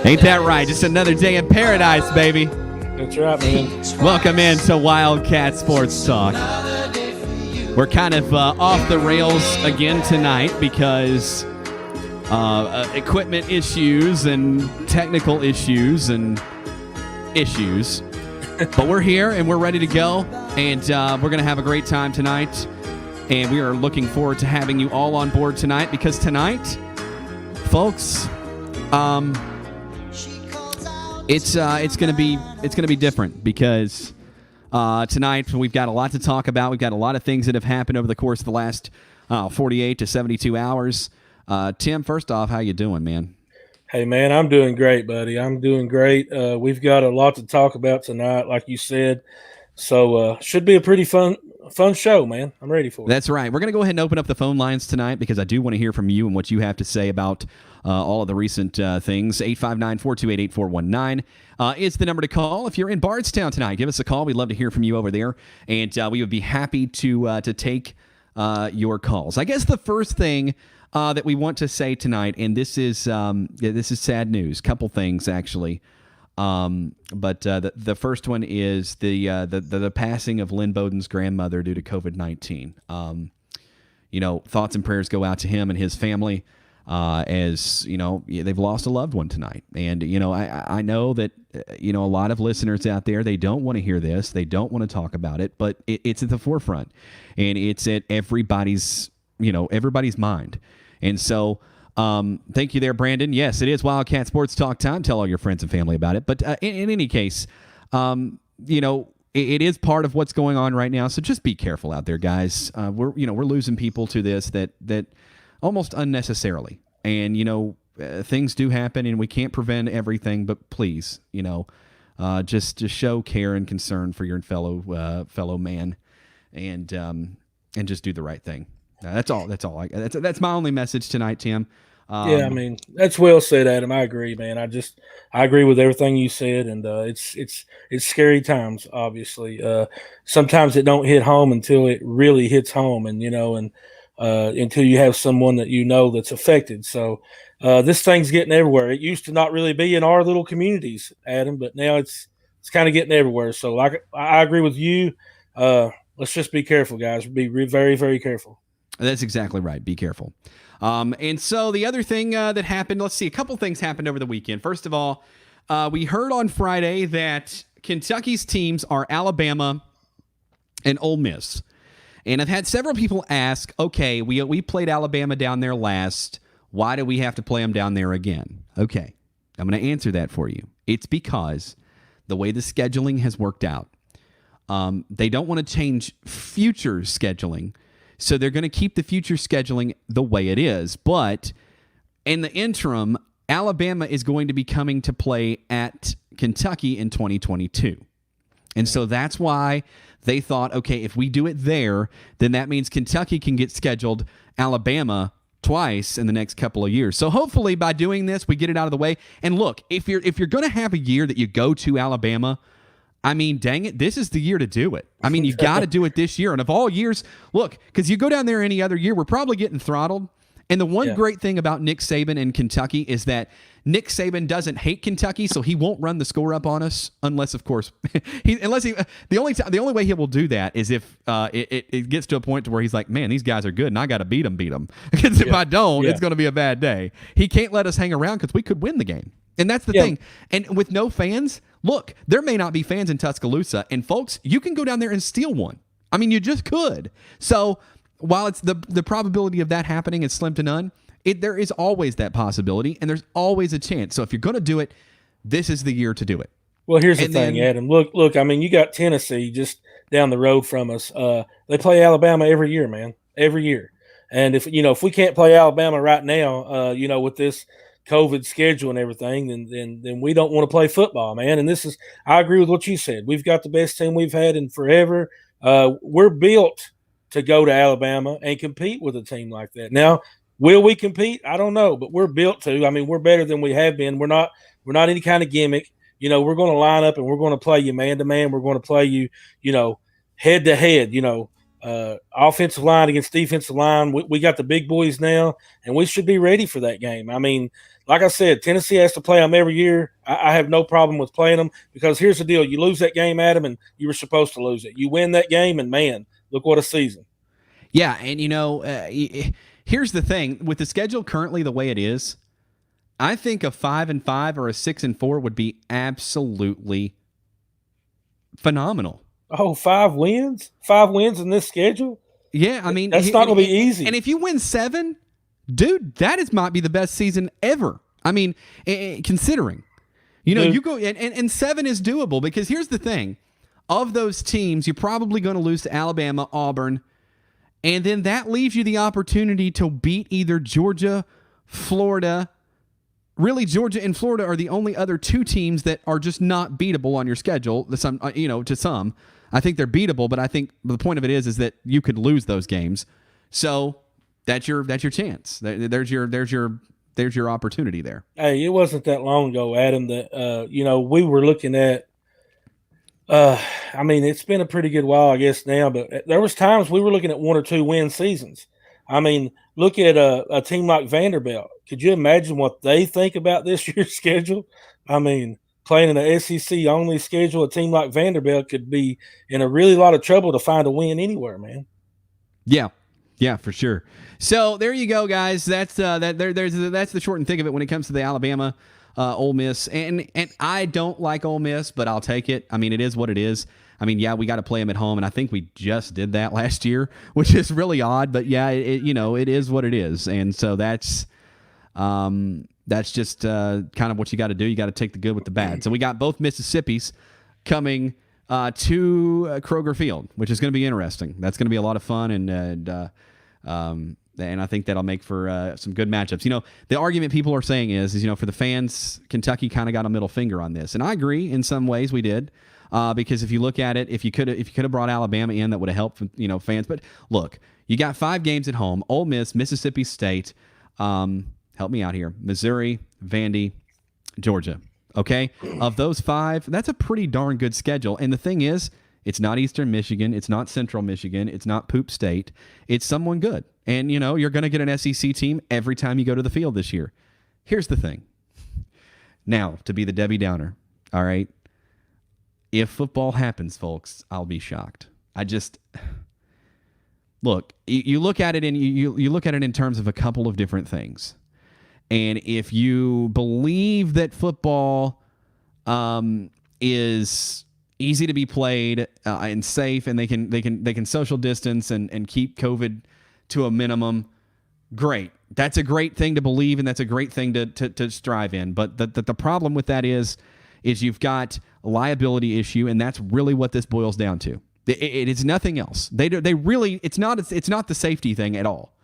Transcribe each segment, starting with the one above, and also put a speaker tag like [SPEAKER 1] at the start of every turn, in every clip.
[SPEAKER 1] Ain't that right? Just another day in paradise, baby.
[SPEAKER 2] That's right, man.
[SPEAKER 1] Welcome into Wildcat Sports Talk. We're kind of off the rails again tonight because equipment issues and technical issues and issues. But we're here and we're ready to go, and we're going to have a great time tonight. And we are looking forward to having you all on board tonight because tonight, folks, it's going to be different because tonight we've got a lot to talk about. We've got a lot of things that have happened over the course of the last 48 to 72 hours. Tim, first off, how you doing, man?
[SPEAKER 2] Hey, man, I'm doing great, buddy. I'm doing great. We've got a lot to talk about tonight, like you said. So should be a pretty fun show, man. I'm ready for it.
[SPEAKER 1] That's right. We're going to go ahead and open up the phone lines tonight because I do want to hear from you and what you have to say about all of the recent things. 859-428-8419 is the number to call. If you're in Bardstown tonight, give us a call. We'd love to hear from you over there, and we would be happy to take your calls. I guess the first thing that we want to say tonight, and this is sad news. Couple things actually. But the first one is the passing of Lynn Bowden's grandmother due to COVID-19. Thoughts and prayers go out to him and his family, as they've lost a loved one tonight. And I know that a lot of listeners out there, they don't want to hear this, they don't want to talk about it, but it's at the forefront and it's at everybody's mind. And so. Thank you there, Brandon. Yes, it is Wildcat Sports Talk time. Tell all your friends and family about it. But in any case, it is part of what's going on right now. So just be careful out there, guys. We're losing people to this that almost unnecessarily. And things do happen, and we can't prevent everything. But please, just show care and concern for your fellow man, and just do the right thing. That's all. That's my only message tonight, Tim.
[SPEAKER 2] Yeah, I mean, that's well said, Adam. I agree, man. I agree with everything you said, and it's scary times. Obviously, sometimes it don't hit home until it really hits home, and until you have someone that that's affected. So this thing's getting everywhere. It used to not really be in our little communities, Adam, but now it's kind of getting everywhere. So I agree with you. Let's just be careful, guys. Be very, very careful.
[SPEAKER 1] That's exactly right. Be careful. And so the other thing that happened, let's see, a couple things happened over the weekend. First of all, we heard on Friday that Kentucky's teams are Alabama and Ole Miss. And I've had several people ask, okay, we played Alabama down there last. Why do we have to play them down there again? Okay, I'm going to answer that for you. It's because the way the scheduling has worked out, they don't want to change future scheduling. So they're going to keep the future scheduling the way it is. But in the interim, Alabama is going to be coming to play at Kentucky in 2022. And so that's why they thought, okay, if we do it there, then that means Kentucky can get scheduled Alabama twice in the next couple of years. So hopefully by doing this, we get it out of the way. And look, if you're going to have a year that you go to Alabama, I mean, dang it, this is the year to do it. I mean, you got to do it this year. And of all years, look, because you go down there any other year, we're probably getting throttled. And the one great thing about Nick Saban and Kentucky is that Nick Saban doesn't hate Kentucky, so he won't run the score up on us unless, of course, the only way he will do that is if it gets to a point to where he's like, man, these guys are good, and I got to beat them. Because if I don't, it's going to be a bad day. He can't let us hang around because we could win the game. And that's the thing. And with no fans, look, there may not be fans in Tuscaloosa. And folks, you can go down there and steal one. I mean, you just could. So while it's the probability of that happening is slim to none, there is always that possibility, and there's always a chance. So if you're going to do it, this is the year to do it.
[SPEAKER 2] Well, here's the thing, Adam. Look. I mean, you got Tennessee just down the road from us. They play Alabama every year, man. Every year. And if we can't play Alabama right now, with this COVID schedule and everything, then we don't want to play football, man. And I agree with what you said. We've got the best team we've had in forever. We're built to go to Alabama and compete with a team like that. Now, will we compete? I don't know, but we're built to. I mean, we're better than we have been. We're not any kind of gimmick. We're going to line up and we're going to play you man to man. We're going to play you, head to head. Offensive line against defensive line. We got the big boys now, and we should be ready for that game. I mean, like I said, Tennessee has to play them every year. I have no problem with playing them because here's the deal: you lose that game, Adam, and you were supposed to lose it. You win that game, and man, look what a season.
[SPEAKER 1] Yeah, and here's the thing with the schedule currently the way it is. I think a 5-5 or a 6-4 would be absolutely phenomenal.
[SPEAKER 2] Oh, 5 wins? 5 wins in this schedule?
[SPEAKER 1] Yeah, I mean
[SPEAKER 2] that's not going to be easy.
[SPEAKER 1] And if you win 7, dude, that might be the best season ever. I mean, considering, you go and 7 is doable because here's the thing: of those teams, you're probably going to lose to Alabama, Auburn, and then that leaves you the opportunity to beat either Georgia, Florida. Really, Georgia and Florida are the only other 2 teams that are just not beatable on your schedule. To some, I think they're beatable, but I think the point of it is that you could lose those games. So that's your chance. There's your opportunity there.
[SPEAKER 2] Hey, it wasn't that long ago, Adam, that we were looking at. I mean, it's been a pretty good while, I guess now, but there was times we were looking at 1 or 2 win seasons. I mean, look at a team like Vanderbilt. Could you imagine what they think about this year's schedule? I mean, playing in an SEC only schedule, a team like Vanderbilt could be in a really lot of trouble to find a win anywhere, man.
[SPEAKER 1] Yeah, for sure. So there you go, guys. That's that's the short and thick of it when it comes to the Alabama Ole Miss. And I don't like Ole Miss, but I'll take it. I mean, it is what it is. I mean, yeah, we got to play them at home, and I think we just did that last year, which is really odd. But yeah, it is what it is, and so that's just kind of what you got to do. You got to take the good with the bad. So we got both Mississippis coming to Kroger Field, which is going to be interesting. That's going to be a lot of fun, and I think that'll make for some good matchups. The argument people are saying is for the fans, Kentucky kind of got a middle finger on this, and I agree in some ways we did. Because if you look at it, if you could have brought Alabama in, that would have helped fans. But look, you got 5 games at home: Ole Miss, Mississippi State. Help me out here: Missouri, Vandy, Georgia. Okay, of those 5, that's a pretty darn good schedule. And the thing is, it's not Eastern Michigan, it's not Central Michigan, it's not Poop State. It's someone good, and you're going to get an SEC team every time you go to the field this year. Here's the thing. Now, to be the Debbie Downer, all right. If football happens, folks, I'll be shocked. Look. You look at it and you look at it in terms of a couple of different things, and if you believe that football is easy to be played and safe, and they can social distance and keep COVID to a minimum, great. That's a great thing to believe, and that's a great thing to strive in. But the problem with that is you've got a liability issue, and that's really what this boils down to. It is nothing else. They really, it's not the safety thing at all.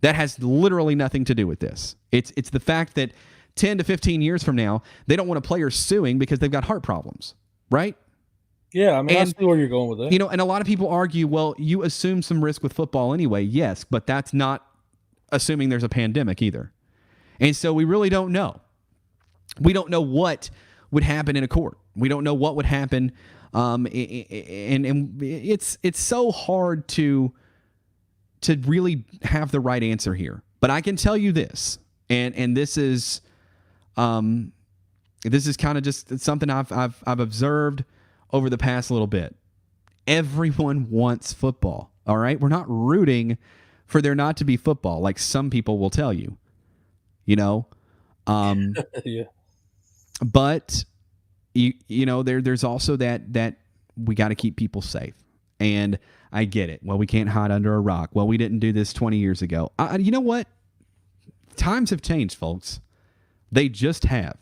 [SPEAKER 1] That has literally nothing to do with this. It's the fact that 10 to 15 years from now, they don't want a player suing because they've got heart problems, right?
[SPEAKER 2] Yeah, I mean, I see where you're going with that.
[SPEAKER 1] And a lot of people argue, well, you assume some risk with football anyway. Yes, but that's not assuming there's a pandemic either. And so we really don't know. We don't know what would happen in a court. We don't know what would happen, and it's so hard to really have the right answer here. But I can tell you this, and this is kind of just something I've observed over the past little bit. Everyone wants football. All right, we're not rooting for there not to be football, like some people will tell you. Yeah. But there's also that we got to keep people safe, and I get it. Well, we can't hide under a rock. Well, we didn't do this 20 years ago. You know what? Times have changed, folks. They just have,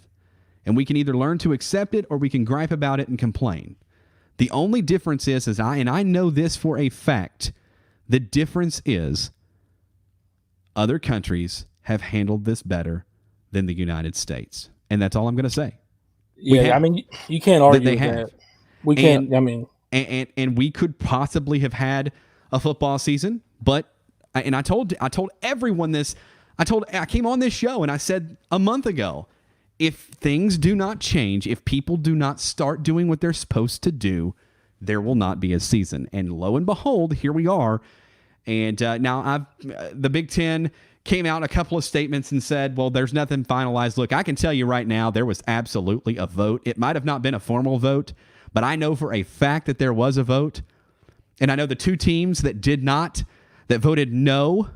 [SPEAKER 1] and we can either learn to accept it or we can gripe about it and complain. The only difference is I know this for a fact. The difference is other countries have handled this better than the United States, and that's all I'm going to say.
[SPEAKER 2] Yeah, I mean, you can't argue with that. We can't.
[SPEAKER 1] And we could possibly have had a football season, but I told everyone this. I came on this show and I said a month ago, if things do not change, if people do not start doing what they're supposed to do, there will not be a season. And lo and behold, here we are. And now the Big Ten came out a couple of statements and said, well, there's nothing finalized. Look, I can tell you right now, there was absolutely a vote. It might have not been a formal vote, but I know for a fact that there was a vote. And I know the two teams that voted no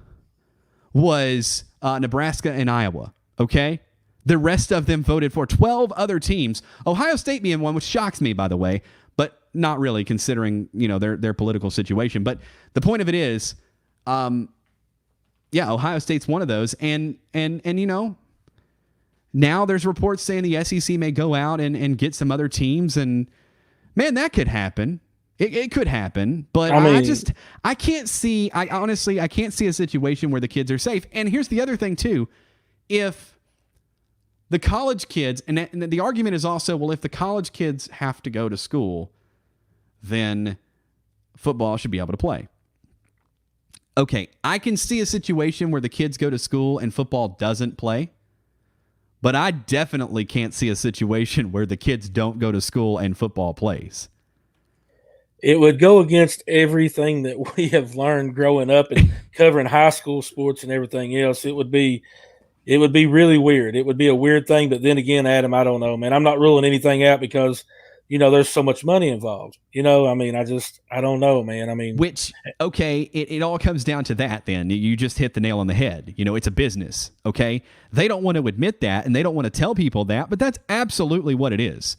[SPEAKER 1] was Nebraska and Iowa. Okay. The rest of them voted for 12 other teams. Ohio State being one, which shocks me, by the way, but not really considering, their political situation. But the point of it is, Ohio State's one of those. And now there's reports saying the SEC may go out and get some other teams. And man, that could happen. It could happen, but I can't see a situation where the kids are safe. And here's the other thing too. If the college kids, and the argument is also, well, if the college kids have to go to school, then football should be able to play. Okay, I can see a situation where the kids go to school and football doesn't play, but I definitely can't see a situation where the kids don't go to school and football plays.
[SPEAKER 2] It would go against everything that we have learned growing up and covering high school sports and everything else. It would be really weird. It would be a weird thing. But then again, Adam, I don't know, man. I'm not ruling anything out because, there's so much money involved. I don't know, man.
[SPEAKER 1] It all comes down to that then. You just hit the nail on the head. It's a business, okay? They don't want to admit that, and they don't want to tell people that, but that's absolutely what it is.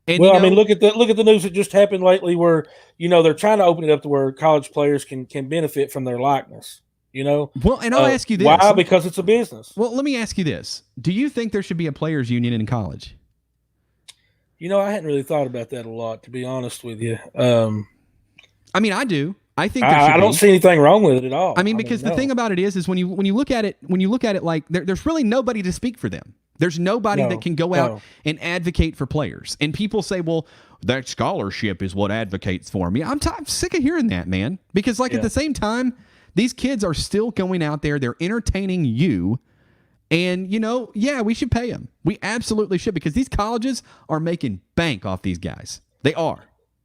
[SPEAKER 1] And,
[SPEAKER 2] look at the news that just happened lately where, they're trying to open it up to where college players can benefit from their likeness,
[SPEAKER 1] Well, and I'll ask you this.
[SPEAKER 2] Why? Because it's a business.
[SPEAKER 1] Well, let me ask you this. Do you think there should be a players union in college?
[SPEAKER 2] I hadn't really thought about that a lot, to be honest with you.
[SPEAKER 1] I do. I think
[SPEAKER 2] I don't see anything wrong with it at all.
[SPEAKER 1] Because the thing about it is when you look at it like there's really nobody to speak for them. There's nobody that can go out and advocate for players. And people say, well, that scholarship is what advocates for me. I'm sick of hearing that, man. Because at the same time, these kids are still going out there. They're entertaining you. And, we should pay them. We absolutely should, because these colleges are making bank off these guys. They are.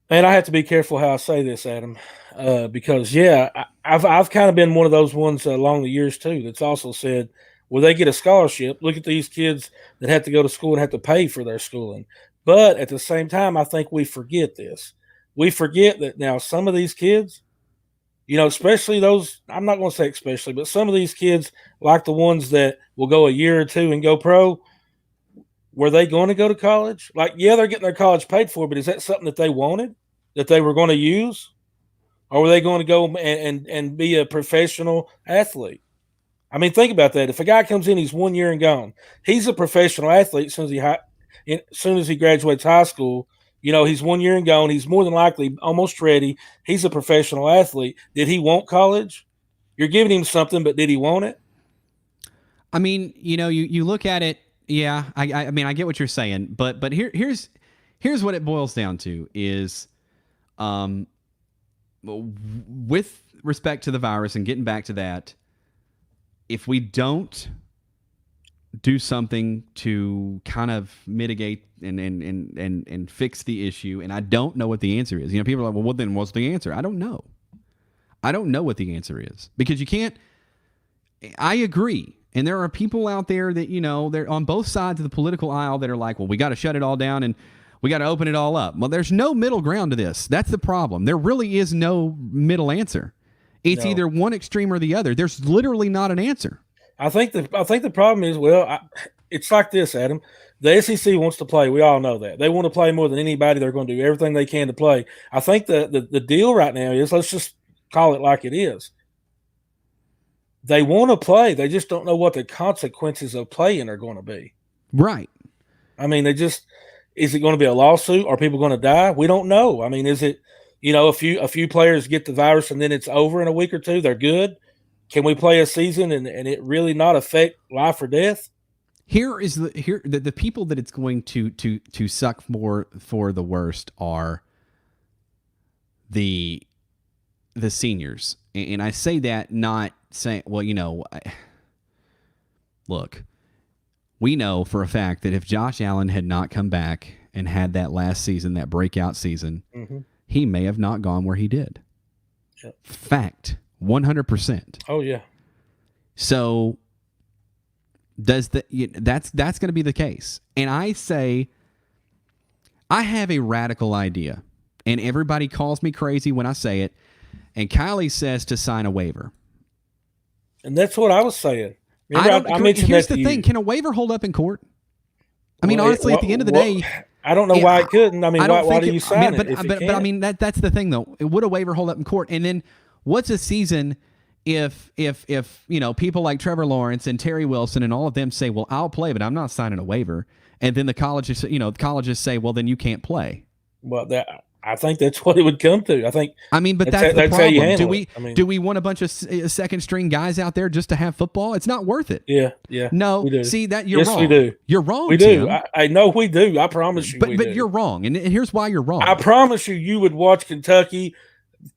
[SPEAKER 2] And I have to be careful how I say this, Adam, because, I've kind of been one of those ones along the years, too, that's also said, well, they get a scholarship. Look at these kids that have to go to school and have to pay for their schooling. But at the same time, I think we forget this. We forget that now some of these kids, especially those, I'm not going to say especially, but some of these kids, like the ones that will go a year or two and go pro, were they going to go to college? They're getting their college paid for, but is that something that they wanted, that they were going to use? Or were they going to go and be a professional athlete? Think about that. If a guy comes in, he's 1 year and gone. He's a professional athlete as soon as he graduates high school. He's 1 year and gone. He's more than likely almost ready. He's a professional athlete. Did he want college? You're giving him something, but did he want it?
[SPEAKER 1] You look at it. Yeah, I get what you're saying, but here's what it boils down to is, with respect to the virus and getting back to that, if we don't do something to kind of mitigate and fix the issue, and I don't know what the answer is. People are like, well, then what's the answer? I don't know. I don't know what the answer is, because you can't. I agree. And there are people out there that, they're on both sides of the political aisle that are like, well, we got to shut it all down and we got to open it all up. Well, there's no middle ground to this. That's the problem. There really is no middle answer. It's either one extreme or the other. There's literally not an answer.
[SPEAKER 2] I think the problem is, it's like this, Adam. The SEC wants to play. We all know that. They want to play more than anybody. They're going to do everything they can to play. I think the deal right now is, let's just call it like it is. They want to play. They just don't know what the consequences of playing are going to be.
[SPEAKER 1] Right.
[SPEAKER 2] Is it going to be a lawsuit? Are people going to die? We don't know. Is it, a few players get the virus and then it's over in a week or two? They're good. Can we play a season and it really not affect life or death?
[SPEAKER 1] The people that it's going to suck for the worst are the seniors. And I say that not saying, well, look, we know for a fact that if Josh Allen had not come back and had that last season, that breakout season, he may have not gone where he did. Yep. Fact, 100%.
[SPEAKER 2] Oh, yeah.
[SPEAKER 1] So That's going to be the case. And I say, I have a radical idea, and everybody calls me crazy when I say it. And Kylie says to sign a waiver.
[SPEAKER 2] And that's what I was saying. Remember, I mentioned
[SPEAKER 1] here's
[SPEAKER 2] that
[SPEAKER 1] the thing. Can a waiver hold up in court? I mean,
[SPEAKER 2] well,
[SPEAKER 1] honestly, at the end of the day,
[SPEAKER 2] I don't know why it couldn't. I mean, why do you sign
[SPEAKER 1] it? But I mean, that's the thing, though. Would a waiver hold up in court? And then what's a season if people like Trevor Lawrence and Terry Wilson and all of them say, well, I'll play, but I'm not signing a waiver. And then the colleges say, well, then you can't play.
[SPEAKER 2] Well, I think that's what it would come to.
[SPEAKER 1] But that's the problem. Do we want a bunch of second string guys out there just to have football? It's not worth it.
[SPEAKER 2] Yeah.
[SPEAKER 1] No,
[SPEAKER 2] we do.
[SPEAKER 1] See that you're wrong.
[SPEAKER 2] Yes, we do.
[SPEAKER 1] You're wrong.
[SPEAKER 2] We do. I know we do. I promise you.
[SPEAKER 1] But you're wrong, and here's why you're wrong.
[SPEAKER 2] I promise you would watch Kentucky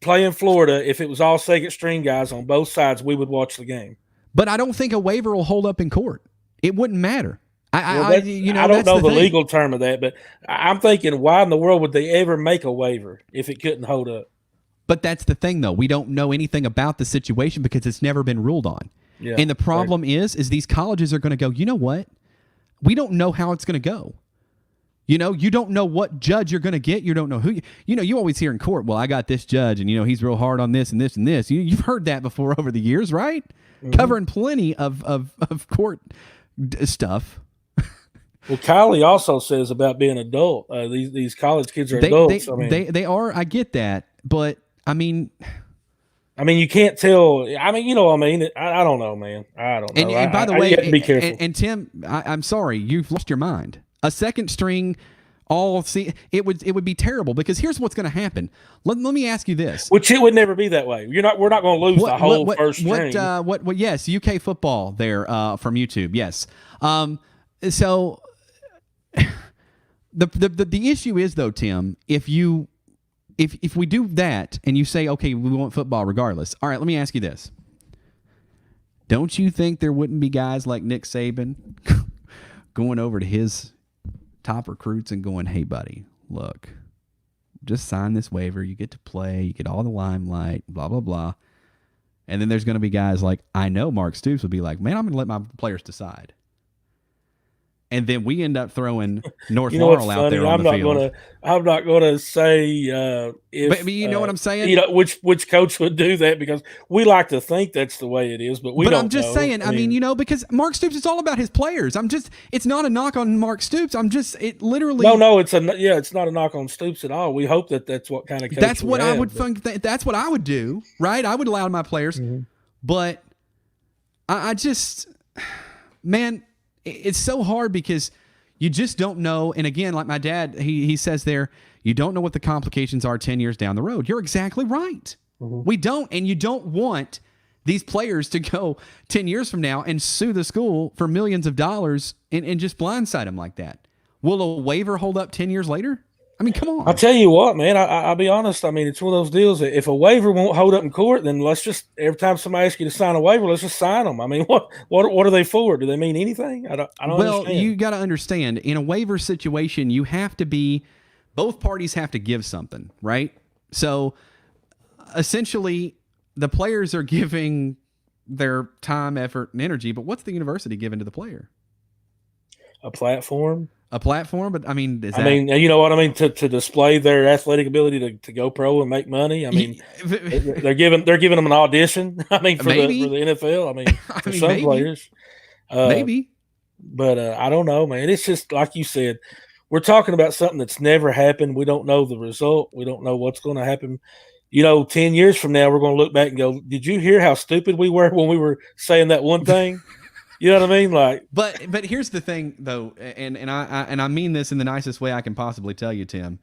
[SPEAKER 2] play in Florida if it was all second string guys on both sides. We would watch the game.
[SPEAKER 1] But I don't think a waiver will hold up in court. It wouldn't matter.
[SPEAKER 2] I don't know the legal term of that, but I'm thinking, why in the world would they ever make a waiver if it couldn't hold up?
[SPEAKER 1] But that's the thing, though. We don't know anything about the situation because it's never been ruled on. Yeah, and the problem is these colleges are going to go, you know what? We don't know how it's going to go. You don't know what judge you're going to get. You don't know who. You always hear in court, well, I got this judge, and he's real hard on this and this and this. You've heard that before over the years, right? Mm-hmm. Covering plenty of court stuff.
[SPEAKER 2] Well, Kylie also says about being adult. These college kids are adults.
[SPEAKER 1] They are. I get that, but I mean,
[SPEAKER 2] you can't tell. I mean, you know what I mean? I don't know, man. I don't know.
[SPEAKER 1] And by the way,
[SPEAKER 2] you have to be careful.
[SPEAKER 1] And Tim, I'm sorry, you've lost your mind. A second string, it would be terrible because here's what's going to happen. Let me ask you this:
[SPEAKER 2] which it would never be that way. We're not going to lose the whole first string.
[SPEAKER 1] What? Yes, UK football there from YouTube. Yes. So. The issue is, though, Tim, if we do that and you say, okay, we want football regardless. All right, let me ask you this. Don't you think there wouldn't be guys like Nick Saban going over to his top recruits and going, hey, buddy, look, just sign this waiver. You get to play. You get all the limelight, blah, blah, blah. And then there's going to be guys like, I know Mark Stoops would be like, man, I'm going to let my players decide. And then we end up throwing North Laurel out there on the field.
[SPEAKER 2] I'm not gonna say
[SPEAKER 1] but you know what I'm saying?
[SPEAKER 2] Which coach would do that, because we like to think that's the way it is, but we don't know.
[SPEAKER 1] I'm just saying, I mean, because Mark Stoops is all about his players. It's not a knock on Mark Stoops. It's not a knock on Stoops at all. We hope that's what kind of coach that's what I would think. That's what I would do, right? I would allow my players, but I just, man. It's so hard because you just don't know. And again, like my dad, he says there, you don't know what the complications are 10 years down the road. You're exactly right. Mm-hmm. We don't. And you don't want these players to go 10 years from now and sue the school for millions of dollars and just blindside them like that. Will a waiver hold up 10 years later? I mean, come on.
[SPEAKER 2] I'll tell you what, man, I'll be honest. I mean, it's one of those deals that if a waiver won't hold up in court, then let's just, every time somebody asks you to sign a waiver, let's just sign them. I mean, what are they for? Do they mean anything? I don't understand.
[SPEAKER 1] You got to understand, in a waiver situation, you have to be, both parties have to give something, right? So essentially, the players are giving their time, effort, and energy, but what's the university giving to the player?
[SPEAKER 2] A platform.
[SPEAKER 1] But I mean,
[SPEAKER 2] you know what I mean, to display their athletic ability to go pro and make money. I mean, they're giving them an audition. I mean, for the NFL. I mean, for some players,
[SPEAKER 1] maybe.
[SPEAKER 2] But I don't know, man. It's just like you said, we're talking about something that's never happened. We don't know the result. We don't know what's going to happen. 10 years from now, we're going to look back and go, did you hear how stupid we were when we were saying that one thing? You know what I mean? Like,
[SPEAKER 1] but here's the thing, though, and I mean this in the nicest way I can possibly tell you, Tim.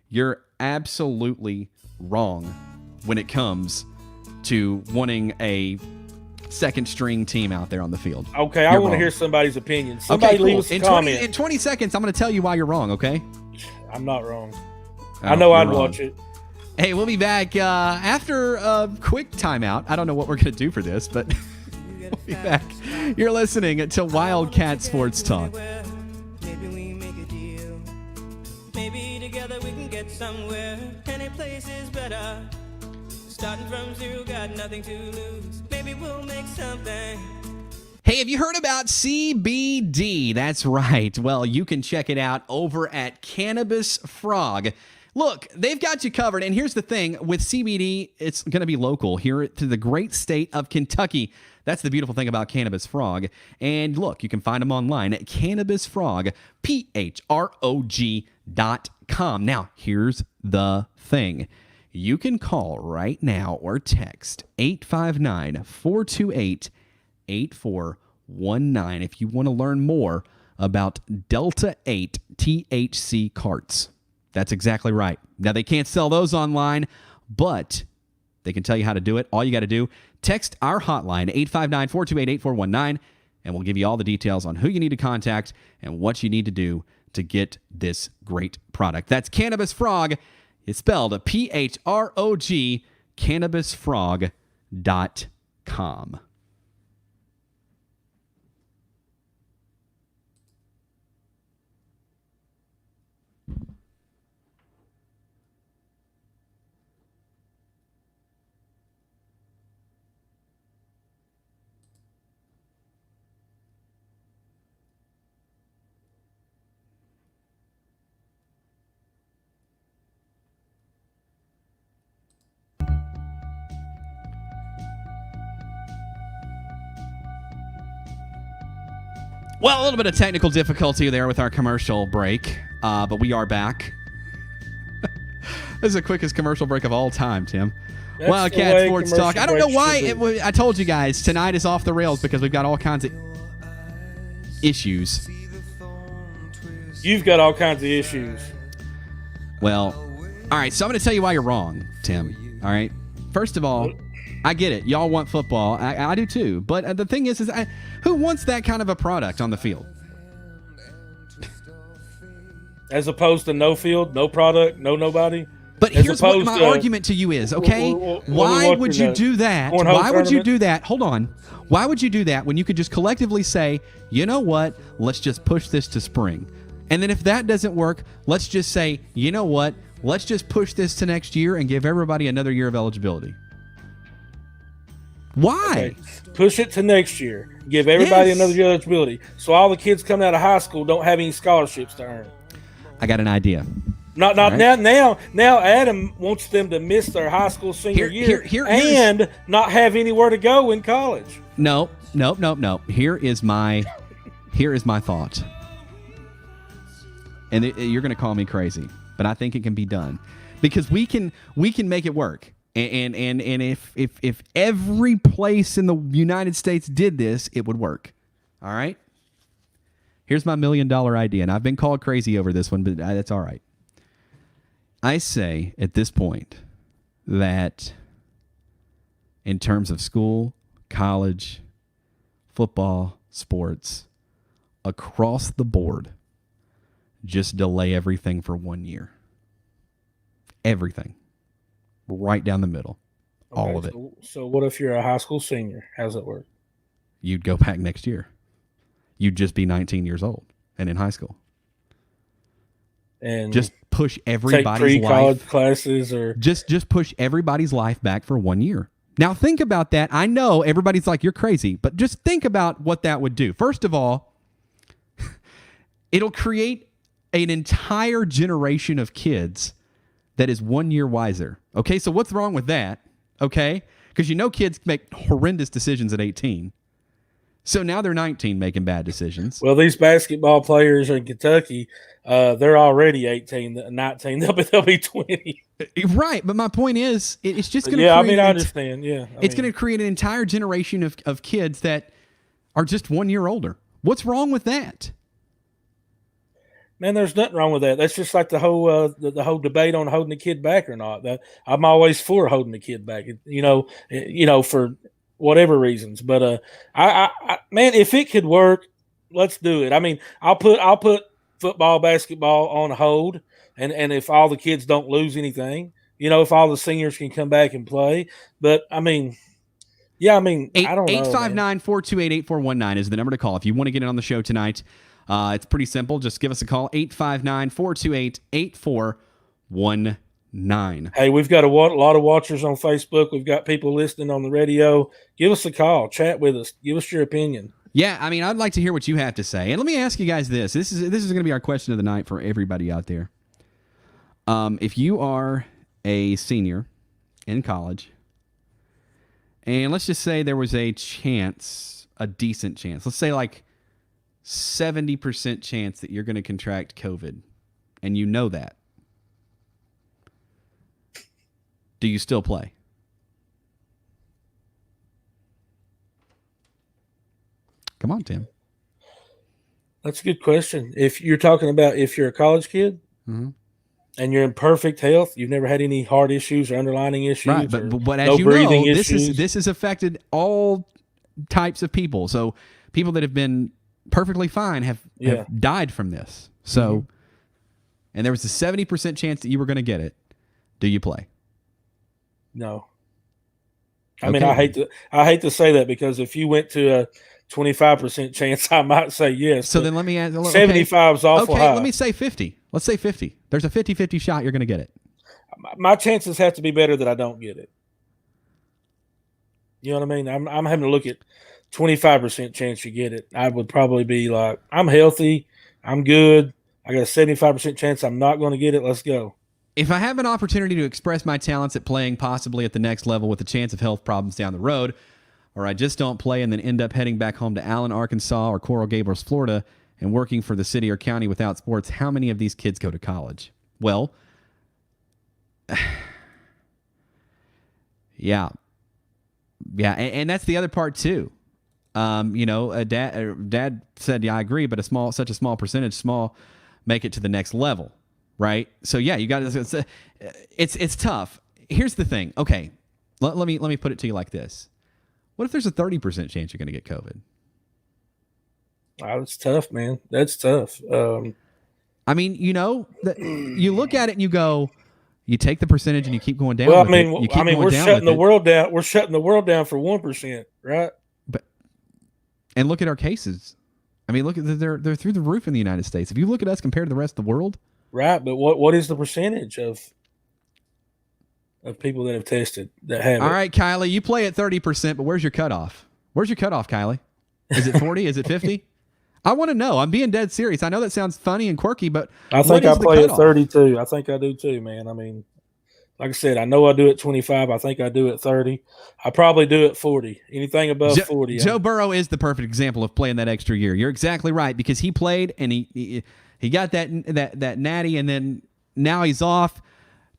[SPEAKER 1] You're absolutely wrong when it comes to wanting a second string team out there on the field.
[SPEAKER 2] Okay, I want to hear somebody's opinion. Somebody leave us a comment.
[SPEAKER 1] In 20 seconds, I'm going to tell you why you're wrong, okay?
[SPEAKER 2] I'm not wrong. I know I'd watch it.
[SPEAKER 1] Hey, we'll be back after a quick timeout. I don't know what we're going to do for this, but... We'll be back. You're listening to Wildcat Sports Talk.
[SPEAKER 3] Maybe we make a deal. Maybe together we can get somewhere. Any place is better. Starting from zero, got nothing to lose. Maybe we'll make something.
[SPEAKER 1] Hey, have you heard about CBD? That's right. Well, you can check it out over at Cannabis Frog. Look, they've got you covered. And here's the thing with CBD, it's going to be local here to the great state of Kentucky. That's the beautiful thing about Cannabis Frog. And look, you can find them online at cannabisfrog.com. Now, here's the thing. You can call right now or text 859-428-8419 if you want to learn more about Delta 8 THC carts. That's exactly right. Now, they can't sell those online, but they can tell you how to do it. All you got to do, text our hotline, 859-428-8419, and we'll give you all the details on who you need to contact and what you need to do to get this great product. That's Cannabis Frog. It's spelled P-H-R-O-G, cannabisfrog.com. Well, a little bit of technical difficulty there with our commercial break, but we are back. This is the quickest commercial break of all time, Tim.
[SPEAKER 2] That's
[SPEAKER 1] Wildcat
[SPEAKER 2] the way
[SPEAKER 1] Sports Talk. I don't know
[SPEAKER 2] commercial
[SPEAKER 1] why.
[SPEAKER 2] breaks should
[SPEAKER 1] I told you guys, tonight is off the rails because we've got all kinds of issues.
[SPEAKER 2] You've got all kinds of issues.
[SPEAKER 1] Well, all right, so I'm going to tell you why you're wrong, Tim. All right? First of all, I get it. Y'all want football. I do too. But the thing is who wants that kind of a product on the field?
[SPEAKER 2] As opposed to no field, no product, no nobody.
[SPEAKER 1] But
[SPEAKER 2] As
[SPEAKER 1] here's what
[SPEAKER 2] opposed
[SPEAKER 1] my
[SPEAKER 2] to-
[SPEAKER 1] argument to you is, okay?
[SPEAKER 2] What
[SPEAKER 1] Why would you do that?
[SPEAKER 2] cornhole
[SPEAKER 1] Why would you
[SPEAKER 2] tournament?
[SPEAKER 1] do that? Hold on. Why would you do that when you could just collectively say, you know what? Let's just push this to spring. And then if that doesn't work, let's just say, you know what? Let's just push this to next year and give everybody another year of eligibility. Why?
[SPEAKER 2] Okay. Push it to next year. Give everybody
[SPEAKER 1] Yes.
[SPEAKER 2] another year of eligibility. So all the kids coming out of high school don't have any scholarships to earn.
[SPEAKER 1] I got an idea.
[SPEAKER 2] Not
[SPEAKER 1] All right.
[SPEAKER 2] now. Adam wants them to miss their high school senior year
[SPEAKER 1] here's-
[SPEAKER 2] and not have anywhere to go in college.
[SPEAKER 1] No. Here is my thought. And you're going to call me crazy, but I think it can be done because we can make it work. And if every place in the United States did this, it would work. All right? Here's my $1 million idea, and I've been called crazy over this one, but that's all right. I say at this point that in terms of school, college, football, sports, across the board, just delay everything for 1 year. Everything. Right down the middle. All of it.
[SPEAKER 2] So what if you're a high school senior? How's it work?
[SPEAKER 1] You'd go back next year. You'd just be 19 years old and in high school.
[SPEAKER 2] And
[SPEAKER 1] Just push
[SPEAKER 2] take
[SPEAKER 1] everybody's
[SPEAKER 2] pre-college
[SPEAKER 1] life.
[SPEAKER 2] classes or
[SPEAKER 1] Just push everybody's life back for 1 year. Now think about that. I know everybody's like, you're crazy, but just think about what that would do. First of all, it'll create an entire generation of kids that is 1 year wiser. Okay, so what's wrong with that? Okay, because you know kids make horrendous decisions at 18. So now they're 19 making bad decisions.
[SPEAKER 2] well, these basketball players in Kentucky, they're already 18, 19. They'll be 20.
[SPEAKER 1] Right, but my point is, it's just going to
[SPEAKER 2] Yeah, I
[SPEAKER 1] create
[SPEAKER 2] mean, I
[SPEAKER 1] an
[SPEAKER 2] understand. Yeah,
[SPEAKER 1] it's going to create an entire generation of kids that are just 1 year older. What's wrong with that?
[SPEAKER 2] Man, there's nothing wrong with that. That's just like the whole the whole debate on holding the kid back or not. I'm always for holding the kid back. For whatever reasons. But I man, if it could work, let's do it. I mean, I'll put football, basketball on hold, and if all the kids don't lose anything, if all the seniors can come back and play. But I mean, yeah, I mean, I don't know.
[SPEAKER 1] 859-428-8419 is the number to call if you want to get in on the show tonight. It's pretty simple. Just give us a call, 859-428-8419.
[SPEAKER 2] Hey, we've got a lot of watchers on Facebook. We've got people listening on the radio. Give us a call. Chat with us. Give us your opinion.
[SPEAKER 1] Yeah, I mean, I'd like to hear what you have to say. And let me ask you guys this. This is going to be our question of the night for everybody out there. If you are a senior in college, and let's just say there was a chance, a decent chance, let's say like 70% chance that you're going to contract COVID, and you know that, do you still play? Come on, Tim.
[SPEAKER 2] That's a good question. If you're talking about if you're a college kid and you're in perfect health, you've never had any heart issues or underlying issues,
[SPEAKER 1] right? But as
[SPEAKER 2] no
[SPEAKER 1] you
[SPEAKER 2] breathing
[SPEAKER 1] know,
[SPEAKER 2] issues.
[SPEAKER 1] this has affected all types of people. So people that have been perfectly fine have died from this. So, and there was a 70% chance that you were going to get it. Do you play?
[SPEAKER 2] No. I mean, I hate to say that, because if you went to a 25% chance, I might say yes.
[SPEAKER 1] So then let me ask.
[SPEAKER 2] 75 is awful high.
[SPEAKER 1] Let me say 50. Let's say 50. There's a 50-50 shot you're going to get it.
[SPEAKER 2] My chances have to be better that I don't get it. You know what I mean? I'm having to look at 25% chance you get it. I would probably be like, I'm healthy, I'm good, I got a 75% chance I'm not going to get it. Let's go.
[SPEAKER 1] If I have an opportunity to express my talents at playing possibly at the next level with a chance of health problems down the road, or I just don't play and then end up heading back home to Allen, Arkansas, or Coral Gables, Florida, and working for the city or county without sports, how many of these kids go to college? Well, yeah, and that's the other part too. Dad said, yeah, I agree, but such a small percentage, make it to the next level, right? So yeah, you got to. It's tough. Here's the thing. Okay, let me put it to you like this. What if there's a 30% chance you're going to get COVID?
[SPEAKER 2] Oh, that's tough, man. That's tough.
[SPEAKER 1] I mean, you look at it and you go, you take the percentage and you keep going down.
[SPEAKER 2] Well,
[SPEAKER 1] we're
[SPEAKER 2] shutting the world down. We're shutting the world down for 1%, right?
[SPEAKER 1] And look at our cases. I mean, look at they're through the roof in the United States. If you look at us compared to the rest of the world,
[SPEAKER 2] right? But what is the percentage of people that have tested that have
[SPEAKER 1] all
[SPEAKER 2] it?
[SPEAKER 1] right, Kylie, you play at 30%, but where's your cutoff? Where's your cutoff, Kylie? Is it 40? Is it 50? I want to know. I'm being dead serious. I know that sounds funny and quirky, but
[SPEAKER 2] I think I play at 32. I think I do too, man. I mean, like I said, I know I do at 25. I think I do at 30. I probably do at 40. Anything above 40.
[SPEAKER 1] Joe Burrow is the perfect example of playing that extra year. You're exactly right, because he played and he got that natty, and then now he's off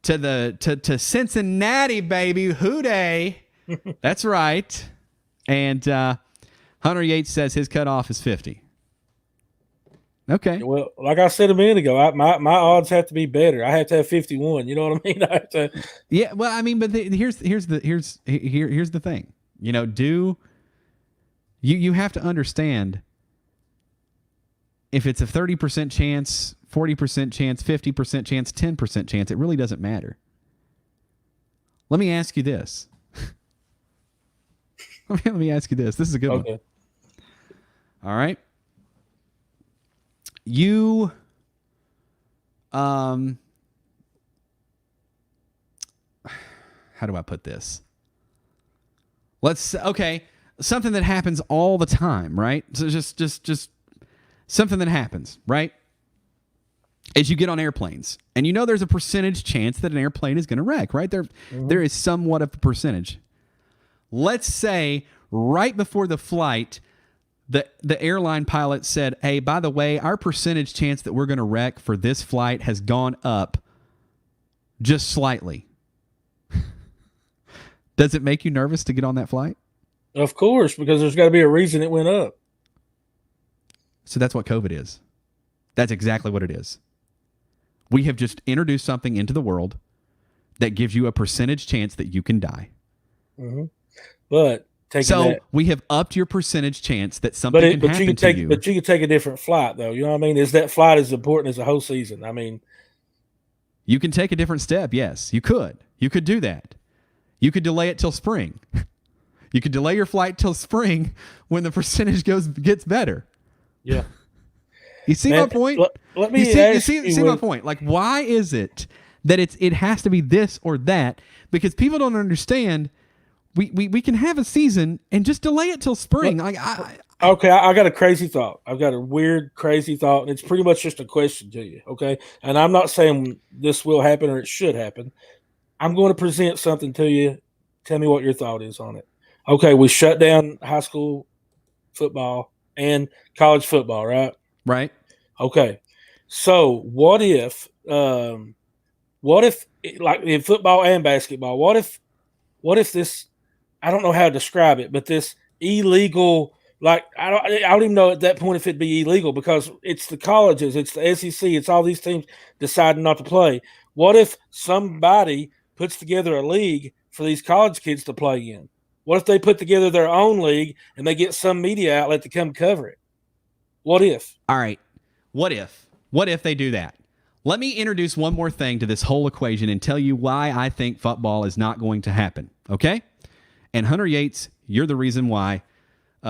[SPEAKER 1] to Cincinnati, baby. Hooday. That's right. And Hunter Yates says his cutoff is 50. Okay.
[SPEAKER 2] Well, like I said a minute ago, my odds have to be better. I have to have 51. You know what I mean? I have to.
[SPEAKER 1] Yeah. Well, I mean, but here's the thing. You have to understand, if it's a 30% chance, 40% chance, 50% chance, 10% chance, it really doesn't matter. Let me ask you this. Let me ask you this. This is a good one. All right. You, how do I put this? Something that happens all the time, right? So just something that happens, right? As you get on airplanes, and there's a percentage chance that an airplane is going to wreck, right? There is somewhat of a percentage. Let's say right before the flight, the airline pilot said, hey, by the way, our percentage chance that we're going to wreck for this flight has gone up just slightly. Does it make you nervous to get on that flight?
[SPEAKER 2] Of course, because there's got to be a reason it went up.
[SPEAKER 1] So that's what COVID is. That's exactly what it is. We have just introduced something into the world that gives you a percentage chance that you can die.
[SPEAKER 2] Mm-hmm. But
[SPEAKER 1] we have upped your percentage chance that something can happen to you.
[SPEAKER 2] But you can take a different flight, though. You know what I mean? Is that flight as important as the whole season? I mean,
[SPEAKER 1] you can take a different step. Yes, you could. You could do that. You could delay it till spring. You could delay your flight till spring when the percentage gets better.
[SPEAKER 2] Yeah.
[SPEAKER 1] You see my point?
[SPEAKER 2] Let me
[SPEAKER 1] you see my point. Like, why is it that it has to be this or that? Because people don't understand. We can have a season and just delay it till spring. I
[SPEAKER 2] Okay, I got a crazy thought. I've got a weird, crazy thought, and it's pretty much just a question to you. Okay, and I'm not saying this will happen or it should happen. I'm going to present something to you. Tell me what your thought is on it. Okay, we shut down high school football and college football, right?
[SPEAKER 1] Right?
[SPEAKER 2] Okay, so what if like in football and basketball, what if this, I don't know how to describe it, but this illegal, like I don't even know at that point if it'd be illegal because it's the colleges, it's the SEC, it's all these teams deciding not to play. What if somebody puts together a league for these college kids to play in? What if they put together their own league and they get some media outlet to come cover it? What if?
[SPEAKER 1] All right. What if? What if they do that? Let me introduce one more thing to this whole equation and tell you why I think football is not going to happen. Okay? And Hunter Yates, you're the reason why.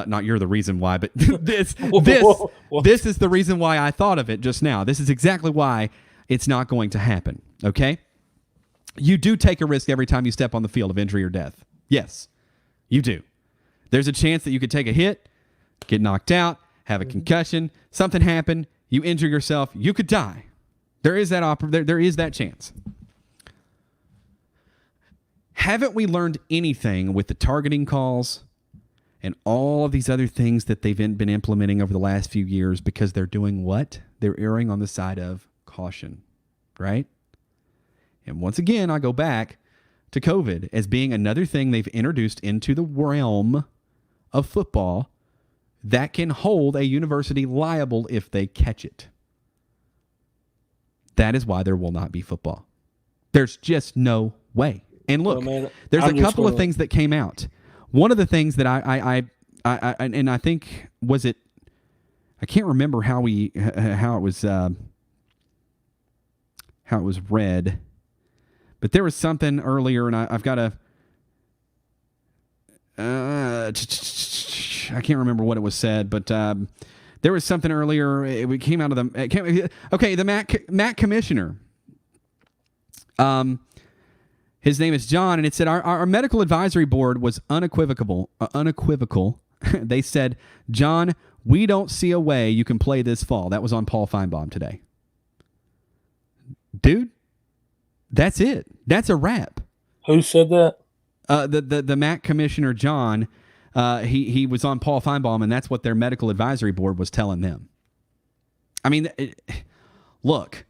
[SPEAKER 1] Not you're the reason why, but this is the reason why I thought of it just now. This is exactly why it's not going to happen. Okay? You do take a risk every time you step on the field of injury or death. Yes, you do. There's a chance that you could take a hit, get knocked out, have a concussion, something happen, you injure yourself, you could die. There is that there is that chance. Haven't we learned anything with the targeting calls and all of these other things that they've been implementing over the last few years because they're doing what? They're erring on the side of caution, right? And once again, I go back to COVID as being another thing they've introduced into the realm of football that can hold a university liable if they catch it. That is why there will not be football. There's just no way. And look, there's a couple of things that came out. One of the things that I think was it, I can't remember how it was read, but there was something earlier, and I've got I can't remember what it was said, but there was something earlier. It came out of the MAC commissioner. His name is John, and it said our medical advisory board was unequivocal. They said, John, we don't see a way you can play this fall. That was on Paul Feinbaum today. Dude, that's it. That's a wrap.
[SPEAKER 2] Who said that?
[SPEAKER 1] The MAC commissioner, John. He was on Paul Feinbaum, and that's what their medical advisory board was telling them. I mean, look,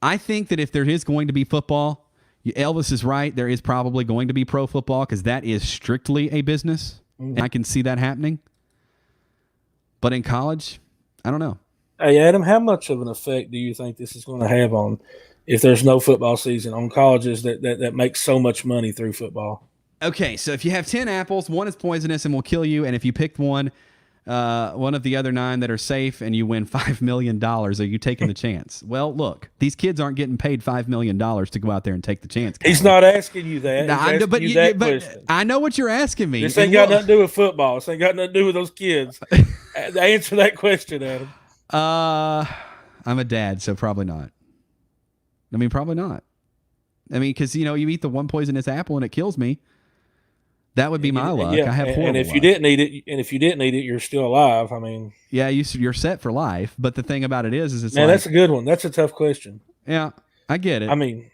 [SPEAKER 1] I think that if there is going to be football, Elvis is right. There is probably going to be pro football because that is strictly a business. Mm-hmm. And I can see that happening. But in college, I don't know.
[SPEAKER 2] Hey, Adam, how much of an effect do you think this is going to have on, if there's no football season, on colleges that make so much money through football?
[SPEAKER 1] Okay, so if you have 10 apples, one is poisonous and will kill you. And if you picked one of the other 9 that are safe and you win $5 million, are you taking the chance? Well, look, these kids aren't getting paid $5 million to go out there and take the chance.
[SPEAKER 2] He's not asking you that.
[SPEAKER 1] But I know what you're asking me.
[SPEAKER 2] This ain't got nothing to do with football. This ain't got nothing to do with those kids. Answer that question, Adam.
[SPEAKER 1] I'm a dad, so probably not. I mean, probably not. I mean, because, you eat the one poisonous apple and it kills me. That would be my luck.
[SPEAKER 2] Yeah.
[SPEAKER 1] I have horrible
[SPEAKER 2] and if
[SPEAKER 1] luck.
[SPEAKER 2] you didn't eat it, you're still alive. I mean,
[SPEAKER 1] yeah, you're set for life. But the thing about it is it's
[SPEAKER 2] that's a good one. That's a tough question.
[SPEAKER 1] Yeah, I get it.
[SPEAKER 2] I mean,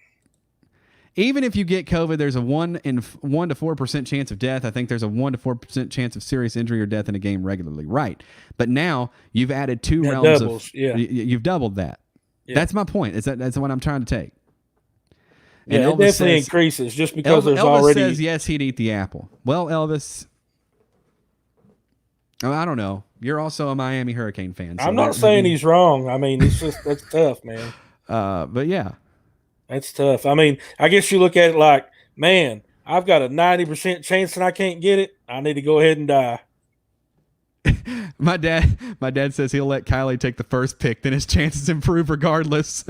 [SPEAKER 1] even if you get COVID, there's a 1 to 4% chance of death. I think there's a 1 to 4% chance of serious injury or death in a game regularly. Right. But now you've added 2 realms
[SPEAKER 2] doubles,
[SPEAKER 1] you've doubled that. Yeah. That's my point. That's what I'm trying to take.
[SPEAKER 2] And it definitely increases just because there's
[SPEAKER 1] Elvis
[SPEAKER 2] already.
[SPEAKER 1] Says yes, he'd eat the apple. Well, Elvis, I don't know. You're also a Miami Hurricane fan. So
[SPEAKER 2] I'm not saying he's wrong. I mean, it's just that's tough, man.
[SPEAKER 1] But yeah,
[SPEAKER 2] that's tough. I mean, I guess you look at it like, man, I've got a 90% chance that I can't get it. I need to go ahead and die.
[SPEAKER 1] My dad says he'll let Kylie take the first pick, then his chances improve regardless.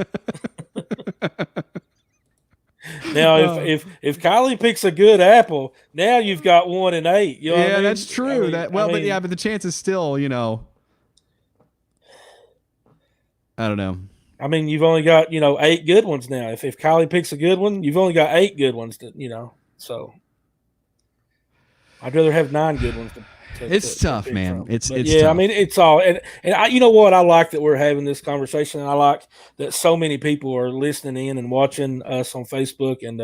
[SPEAKER 2] Now, if Kylie picks a good apple, now you've got 1 in 8. You know what I mean?
[SPEAKER 1] That's true. But the chance is still, I don't know.
[SPEAKER 2] I mean, you've only got 8 good ones now. If Kylie picks a good one, you've only got 8 good ones. So I'd rather have 9 good ones.
[SPEAKER 1] It's tough, man.
[SPEAKER 2] From.
[SPEAKER 1] It's
[SPEAKER 2] yeah.
[SPEAKER 1] tough.
[SPEAKER 2] I mean, it's all and I, you know what? I like that we're having this conversation. And I like that so many people are listening in and watching us on Facebook and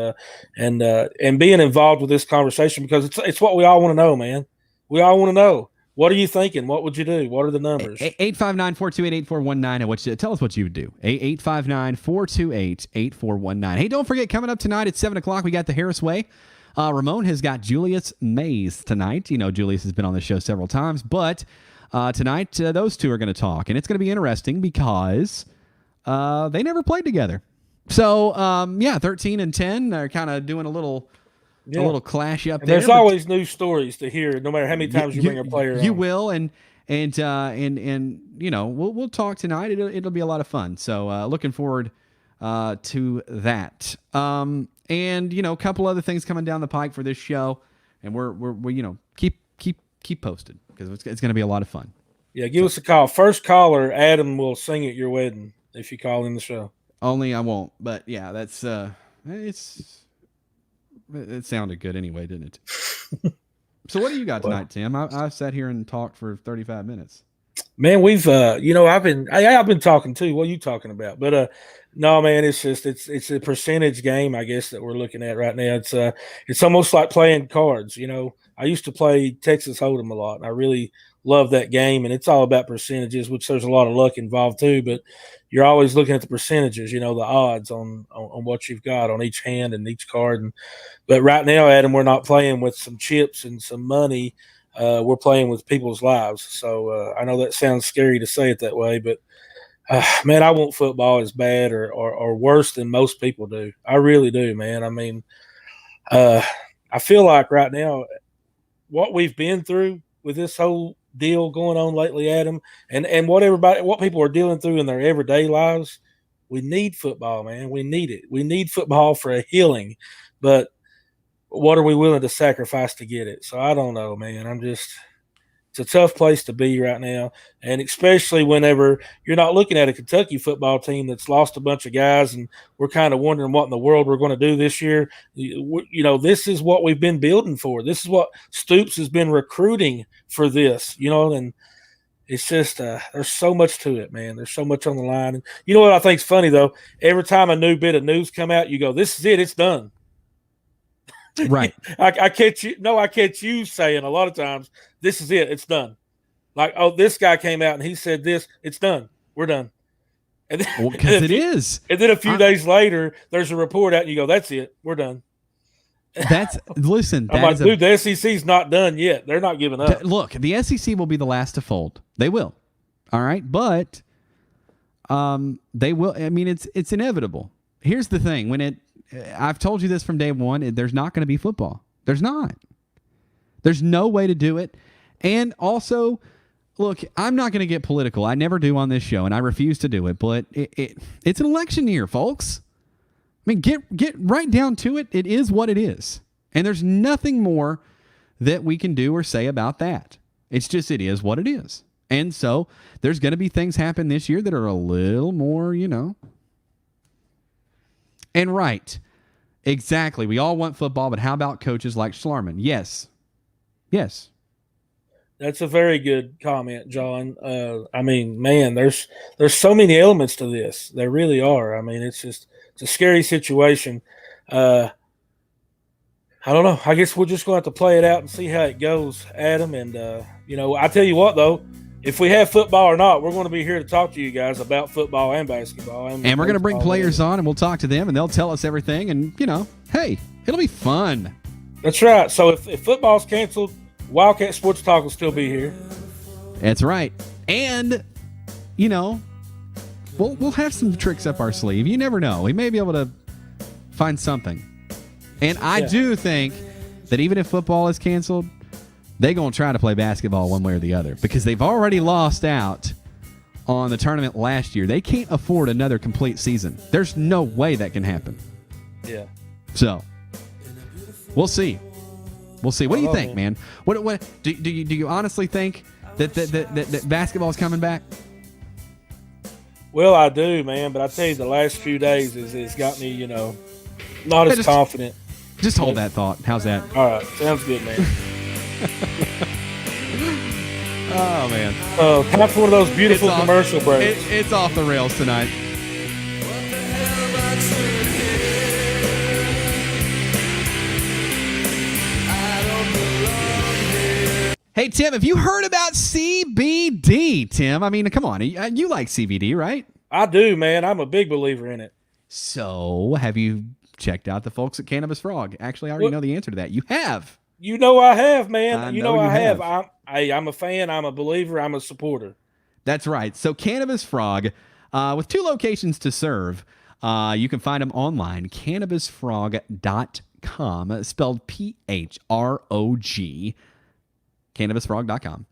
[SPEAKER 2] being involved with this conversation because it's what we all want to know, man. We all want to know. What are you thinking? What would you do? What are the numbers?
[SPEAKER 1] 859-428-8419. And tell us what you would do. 859-428-8419. Hey, don't forget, coming up tonight at 7 o'clock, we got the Harris Way. Ramon has got Julius Mays tonight. You know, Julius has been on the show several times, but tonight those two are going to talk. And it's going to be interesting because they never played together. So, 13 and 10 are kind of doing a little clash up there.
[SPEAKER 2] There's always new stories to hear, no matter how many times you bring a player on.
[SPEAKER 1] You will, and you know, we'll talk tonight. It'll be a lot of fun. So looking forward to that. And you know, a couple other things coming down the pike for this show, and we're you know, keep posted because it's going to be a lot of fun.
[SPEAKER 2] Yeah, give us a call. First caller, Adam will sing at your wedding if you call in the show.
[SPEAKER 1] Only I won't, but yeah, that's it sounded good anyway, didn't it? So what do you got tonight, Tim? I sat here and talked for 35 minutes.
[SPEAKER 2] Man, we've you know, I've been talking too. What are you talking about? But no, man, it's just it's a percentage game, I guess, that we're looking at right now. It's almost like playing cards. You know, I used to play Texas Hold'em a lot, and I really love that game. And it's all about percentages, which there's a lot of luck involved too. But you're always looking at the percentages, you know, the odds on what you've got on each hand and each card. But right now, Adam, we're not playing with some chips and some money. We're playing with people's lives. So I know that sounds scary to say it that way, but man, I want football as bad or worse than most people do. I really do, man. I mean, I feel like right now what we've been through with this whole deal going on lately, Adam, and what people are dealing through in their everyday lives, we need football, man. We need it. We need football for a healing, but what are we willing to sacrifice to get it? So I don't know, man. It's a tough place to be right now. And especially whenever you're not looking at a Kentucky football team that's lost a bunch of guys and we're kind of wondering what in the world we're going to do this year. You know, this is what we've been building for. This is what Stoops has been recruiting for this, you know, and it's just there's so much to it, man. There's so much on the line. And you know what I think's funny, though? Every time a new bit of news come out, you go, this is it. It's done.
[SPEAKER 1] Right.
[SPEAKER 2] I catch you saying a lot of times, this is it. It's done. Like, oh, this guy came out and he said this. It's done. We're done. And then,
[SPEAKER 1] because it is.
[SPEAKER 2] And then a few days later, there's a report out and you go, that's it. We're done.
[SPEAKER 1] Listen.
[SPEAKER 2] I'm like, dude, the SEC's not done yet. They're not giving up.
[SPEAKER 1] Look, the SEC will be the last to fold. They will. All right. But they will. I mean, it's inevitable. Here's the thing. I've told you this from day one. There's not going to be football. There's not. There's no way to do it. And also, look, I'm not going to get political. I never do on this show, and I refuse to do it. But it's an election year, folks. I mean, get right down to it. It is what it is. And there's nothing more that we can do or say about that. It's just it is what it is. And so there's going to be things happen this year that are a little more, you know. And right, exactly. We all want football, but how about coaches like Schlarman? Yes.
[SPEAKER 2] That's a very good comment, John. I mean, man, there's so many elements to this. There really are. I mean, it's a scary situation. I don't know. I guess we're just going to have to play it out and see how it goes, Adam. And, you know, I tell you what, though, if we have football or not, we're going to be here to talk to you guys about football and basketball.
[SPEAKER 1] And we're going to bring players on, and we'll talk to them, and they'll tell us everything. And, you know, hey, it'll be fun.
[SPEAKER 2] That's right. So if football's canceled, Wildcat Sports Talk will still be here.
[SPEAKER 1] That's right. And, you know, we'll have some tricks up our sleeve. You never know. We may be able to find something. And I do think that even if football is canceled, they're going to try to play basketball one way or the other because they've already lost out on the tournament last year. They can't afford another complete season. There's no way that can happen.
[SPEAKER 2] Yeah.
[SPEAKER 1] So, we'll see. What do you think, man? What do you honestly think that basketball is coming back?
[SPEAKER 2] Well, I do, man, but I tell you, the last few days it's got me, you know, not as confident.
[SPEAKER 1] Just hold that thought. How's that?
[SPEAKER 2] All right, sounds good, man.
[SPEAKER 1] Oh man,
[SPEAKER 2] Oh, time for one of those beautiful
[SPEAKER 1] It's off-
[SPEAKER 2] commercial breaks.
[SPEAKER 1] it's off the rails tonight. Hey Tim, have you heard about CBD? Tim, I mean, come on, you like CBD, right?
[SPEAKER 2] I do, man. I'm a big believer in it.
[SPEAKER 1] So, have you checked out the folks at Cannabis Frog? Actually, I already
[SPEAKER 2] What?
[SPEAKER 1] know the answer to that. You have.
[SPEAKER 2] You know I have, man.
[SPEAKER 1] I
[SPEAKER 2] you
[SPEAKER 1] know
[SPEAKER 2] know
[SPEAKER 1] you
[SPEAKER 2] I have.
[SPEAKER 1] have.
[SPEAKER 2] I'm a fan. I'm a believer. I'm a supporter.
[SPEAKER 1] That's right. So, Cannabis Frog, with 2 locations to serve, you can find them online, cannabisfrog.com, spelled PHROG, cannabisfrog.com.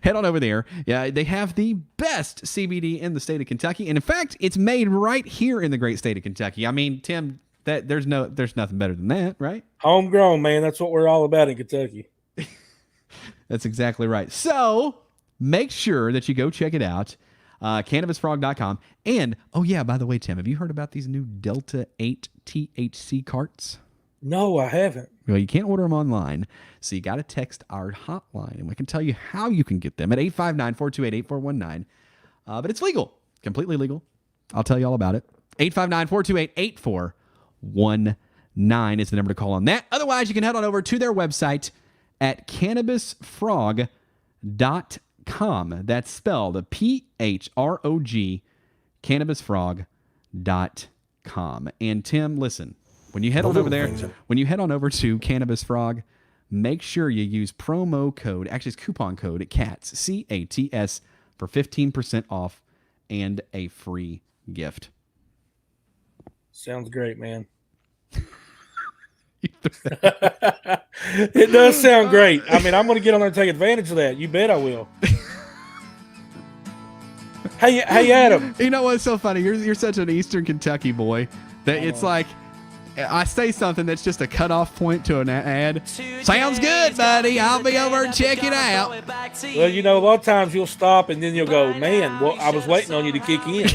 [SPEAKER 1] Head on over there. Yeah, they have the best CBD in the state of Kentucky, and in fact, it's made right here in the great state of Kentucky. I mean, Tim, there's nothing better than that, right?
[SPEAKER 2] Homegrown, man. That's what we're all about in Kentucky.
[SPEAKER 1] That's exactly right. So make sure that you go check it out, cannabisfrog.com. And oh yeah, by the way, Tim, have you heard about these new Delta 8 THC carts?
[SPEAKER 2] No, I haven't.
[SPEAKER 1] Well, you can't order them online, so you got to text our hotline, and we can tell you how you can get them at 859-428-8419. But it's legal, completely legal. I'll tell you all about it. 859-428-8419 is the number to call on that. Otherwise, you can head on over to their website at cannabisfrog.com. That's spelled PHROG, cannabisfrog.com. And Tim, listen. When you head on over there, when you head on over to Cannabis Frog, make sure you use promo code, actually it's coupon code at CATS, C-A-T-S, for 15% off and a free gift.
[SPEAKER 2] Sounds great, man. It does sound great. I mean, I'm going to get on there and take advantage of that. You bet I will. Hey, Adam.
[SPEAKER 1] You know what's so funny? You're such an Eastern Kentucky boy that it's like, I say something that's just a cutoff point to an ad. Sounds good, buddy. I'll be over and check it out.
[SPEAKER 2] Well, you know, a lot of times you'll stop and then you'll go, man, well, I was waiting on you to kick in.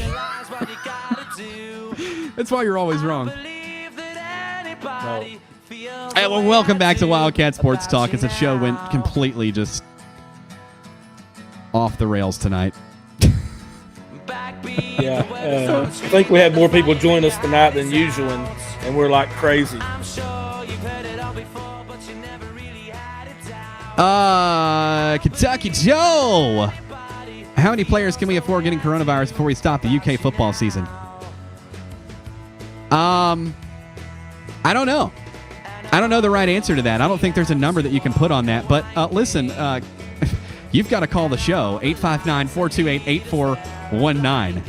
[SPEAKER 1] That's why you're always wrong.
[SPEAKER 2] No.
[SPEAKER 1] Hey, well, welcome back to Wildcat Sports Talk. As the show went completely just off the rails tonight.
[SPEAKER 2] Yeah, I think we had more people join us tonight than usual, and we're like crazy.
[SPEAKER 1] Kentucky Joe. How many players can we afford getting coronavirus before we stop the UK football season? I don't know. I don't know the right answer to that. I don't think there's a number that you can put on that. But listen, you've got to call the show, 859-428-8419.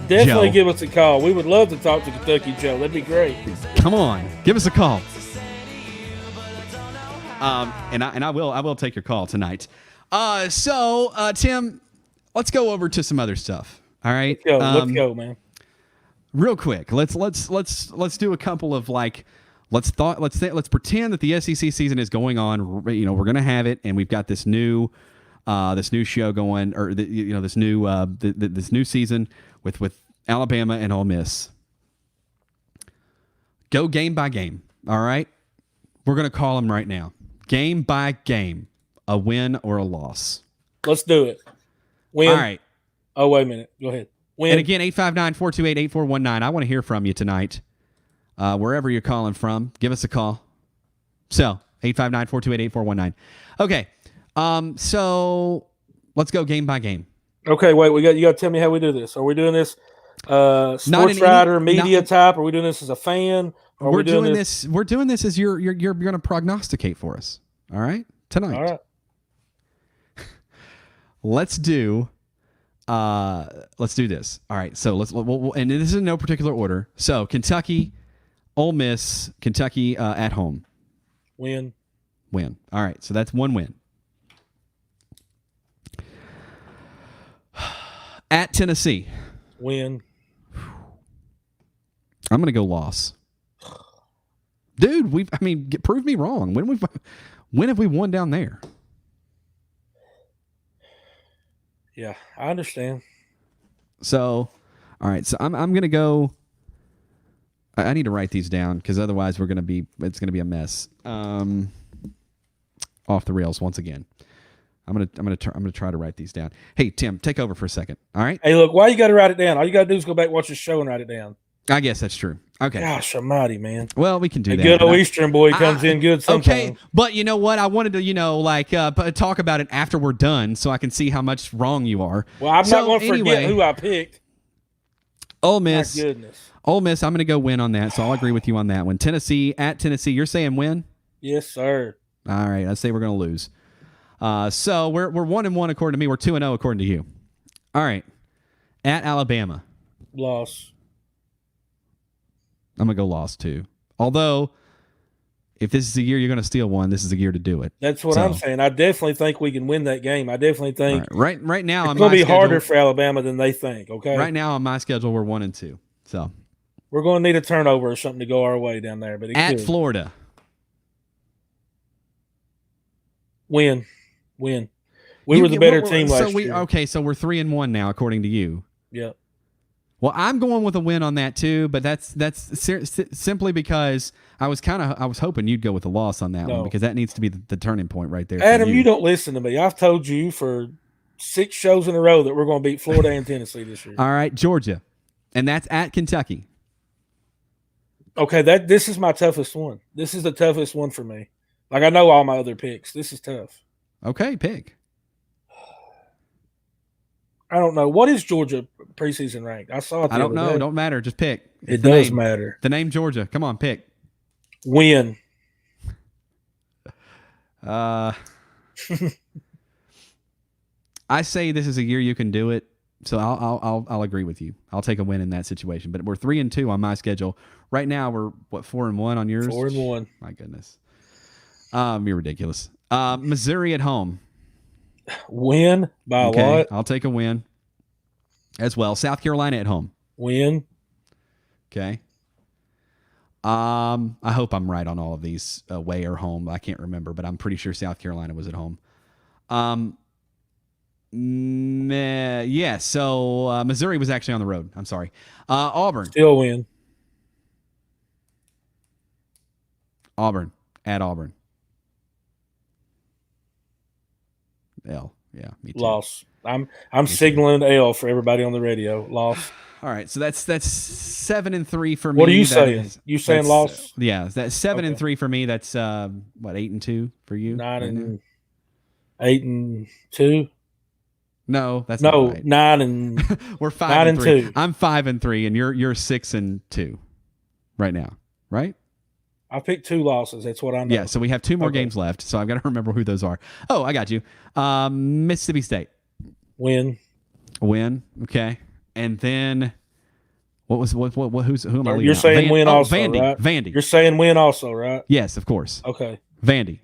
[SPEAKER 2] Definitely
[SPEAKER 1] Joe.
[SPEAKER 2] give us a call. We would love to talk to Kentucky Joe. That'd be great.
[SPEAKER 1] Come on, give us a call. And I will take your call tonight. So Tim, let's go over to some other stuff. All right,
[SPEAKER 2] Let's go, man.
[SPEAKER 1] real quick. Let's do a couple of like. Let's pretend that the SEC season is going on. You know, we're gonna have it, and we've got this new show going, or this new season with Alabama and Ole Miss. Go game by game. All right, we're gonna call them right now. Game by game, a win or a loss.
[SPEAKER 2] Let's do it. Win.
[SPEAKER 1] All right.
[SPEAKER 2] Oh, wait a minute. Go ahead. Win.
[SPEAKER 1] And again, 859-428-8419. I want to hear from you tonight. Wherever you're calling from, give us a call. So, 859-428-8419. Okay. So, let's go game by game.
[SPEAKER 2] Okay, wait. You got to tell me how we do this. Are we doing this sports writer, media type? Are we doing this as a fan?
[SPEAKER 1] We're doing this as you're going to prognosticate for us. All right? Tonight.
[SPEAKER 2] All right.
[SPEAKER 1] Let's do this. All right. So and this is in no particular order. So Kentucky, Ole Miss, Kentucky at home.
[SPEAKER 2] Win.
[SPEAKER 1] All right. So that's one win. At Tennessee.
[SPEAKER 2] Win.
[SPEAKER 1] I'm going to go loss. Dude, prove me wrong. When have we won down there?
[SPEAKER 2] Yeah, I understand.
[SPEAKER 1] So, all right. So I'm going to go. I need to write these down because otherwise it's going to be a mess. Off the rails once again. I'm gonna try to write these down. Hey Tim, take over for a second. All right.
[SPEAKER 2] Hey, look, why you got to write it down? All you got to do is go back and watch the show and write it down.
[SPEAKER 1] I guess that's true. Okay.
[SPEAKER 2] Gosh almighty, man.
[SPEAKER 1] Well, we can do
[SPEAKER 2] A
[SPEAKER 1] that.
[SPEAKER 2] good old
[SPEAKER 1] but
[SPEAKER 2] Eastern boy comes in good sometimes.
[SPEAKER 1] Okay, but you know what? I wanted to, talk about it after we're done, so I can see how much wrong you are.
[SPEAKER 2] Well, I'm not going to forget
[SPEAKER 1] anyway,
[SPEAKER 2] who I picked.
[SPEAKER 1] Ole Miss.
[SPEAKER 2] My goodness.
[SPEAKER 1] Ole Miss. I'm going to go win on that, so I'll agree with you on that one. Tennessee at Tennessee. You're saying win?
[SPEAKER 2] Yes, sir.
[SPEAKER 1] All right. I'd say we're going to lose. So we're 1-1 according to me. We're 2-0 according to you. All right. At Alabama.
[SPEAKER 2] Loss.
[SPEAKER 1] I'm going to go loss too. Although, if this is the year you're going to steal one, this is the year to do it.
[SPEAKER 2] That's what I'm saying. I definitely think we can win that game. I definitely think
[SPEAKER 1] right now
[SPEAKER 2] it's going to be harder for Alabama than they think, okay?
[SPEAKER 1] Right now on my schedule, we're 1-2. So
[SPEAKER 2] we're going to need a turnover or something to go our way down there. But
[SPEAKER 1] at Florida.
[SPEAKER 2] Win. We were the better team last year.
[SPEAKER 1] Okay, so we're 3-1 now, according to you.
[SPEAKER 2] Yep.
[SPEAKER 1] Well, I'm going with a win on that too, but that's simply because I was hoping you'd go with a loss on that one because that needs to be the turning point right there.
[SPEAKER 2] Adam, you don't listen to me. I've told you for 6 shows in a row that we're going to beat Florida and Tennessee this year.
[SPEAKER 1] All right, Georgia, and that's at Kentucky.
[SPEAKER 2] Okay, this is my toughest one. This is the toughest one for me. Like, I know all my other picks. This is tough.
[SPEAKER 1] Okay, pick.
[SPEAKER 2] I don't know. What is Georgia preseason ranked? I saw it.
[SPEAKER 1] I don't know. It don't matter. Just pick.
[SPEAKER 2] It does matter.
[SPEAKER 1] The name Georgia. Come on, pick.
[SPEAKER 2] Win.
[SPEAKER 1] I say this is a year you can do it. So I'll agree with you. I'll take a win in that situation. But we're 3-2 on my schedule right now. We're 4-1 on yours.
[SPEAKER 2] 4-1.
[SPEAKER 1] My goodness. You're ridiculous. Missouri at home.
[SPEAKER 2] Win by a lot.
[SPEAKER 1] I'll take a win as well. South Carolina at home.
[SPEAKER 2] Win.
[SPEAKER 1] Okay. I hope I'm right on all of these, away or home. I can't remember, but I'm pretty sure South Carolina was at home. Yeah, so Missouri was actually on the road. I'm sorry. Auburn.
[SPEAKER 2] Still win.
[SPEAKER 1] Auburn. At Auburn. L. Yeah, me too.
[SPEAKER 2] Loss. I'm signaling L for everybody on the radio. Loss.
[SPEAKER 1] All right, so that's 7-3 for me.
[SPEAKER 2] What are you saying? You saying loss?
[SPEAKER 1] Yeah, that's 7-3 for me. That's 8-2 for you.
[SPEAKER 2] 8-2.
[SPEAKER 1] No, that's not right.
[SPEAKER 2] 9
[SPEAKER 1] We're 5-3.
[SPEAKER 2] 9-2.
[SPEAKER 1] I'm 5-3, and you're 6-2 right now, right?
[SPEAKER 2] I picked 2 losses. That's what I know.
[SPEAKER 1] Yeah, so we have 2 more games left. So I've got to remember who those are. Oh, I got you. Mississippi State.
[SPEAKER 2] Win.
[SPEAKER 1] Okay. And then who am I leaving?
[SPEAKER 2] You're saying win also,
[SPEAKER 1] Vandy.
[SPEAKER 2] right?
[SPEAKER 1] Vandy.
[SPEAKER 2] You're saying win also, right?
[SPEAKER 1] Yes, of course.
[SPEAKER 2] Okay.
[SPEAKER 1] Vandy.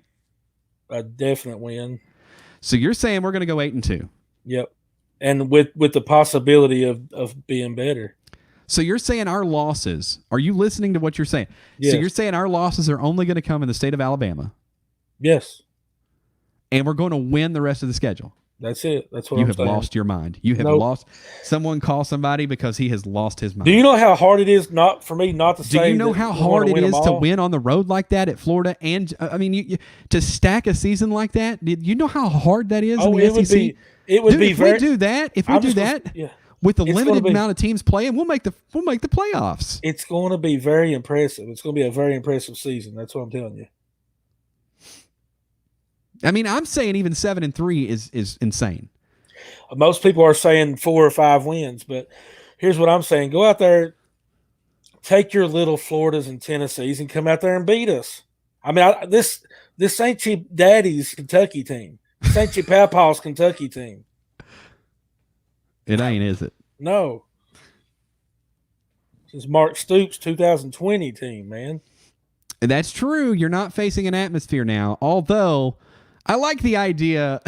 [SPEAKER 2] A definite win.
[SPEAKER 1] So you're saying we're going to go 8-2.
[SPEAKER 2] Yep. And with the possibility of being better.
[SPEAKER 1] So you're saying our losses, are you listening to what you're saying?
[SPEAKER 2] Yes.
[SPEAKER 1] So you're saying our losses are only going to come in the state of Alabama.
[SPEAKER 2] Yes.
[SPEAKER 1] And we're going to win the rest of the schedule.
[SPEAKER 2] That's it. That's what
[SPEAKER 1] you
[SPEAKER 2] I'm
[SPEAKER 1] have
[SPEAKER 2] saying.
[SPEAKER 1] lost your mind. You have lost. Someone call somebody because he has lost his mind.
[SPEAKER 2] Do you know how hard it is for me not to say?
[SPEAKER 1] Do you know how hard it is to win on the road like that at Florida? And I mean, you to stack a season like that. Did you know how hard that is in the SEC?
[SPEAKER 2] It would be
[SPEAKER 1] if
[SPEAKER 2] very.
[SPEAKER 1] We do that, with the limited amount of teams playing, we'll make the playoffs.
[SPEAKER 2] It's going to be very impressive. It's going to be a very impressive season. That's what I'm telling you.
[SPEAKER 1] I mean, I'm saying even 7-3 is insane.
[SPEAKER 2] Most people are saying 4 or 5 wins, but here's what I'm saying: go out there, take your little Floridas and Tennessees, and come out there and beat us. I mean, this ain't your daddy's Kentucky team. This ain't your papa's Kentucky team.
[SPEAKER 1] It ain't, is it?
[SPEAKER 2] No. This is Mark Stoops' 2020 team, man.
[SPEAKER 1] That's true. You're not facing an atmosphere now. Although, I like the idea.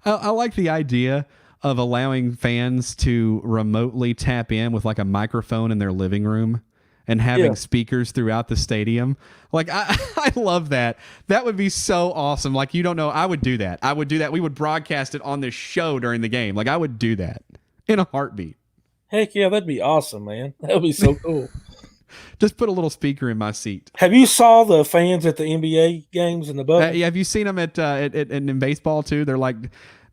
[SPEAKER 1] I like the idea of allowing fans to remotely tap in with like a microphone in their living room and having speakers throughout the stadium. Like, I love that. That would be so awesome. Like, you don't know. I would do that. We would broadcast it on this show during the game. Like, I would do that in a heartbeat.
[SPEAKER 2] Heck yeah, that'd be awesome, man. That would be so cool.
[SPEAKER 1] Just put a little speaker in my seat.
[SPEAKER 2] Have you saw the fans at the NBA games in the bubble?
[SPEAKER 1] Yeah, have you seen them in baseball too? They're like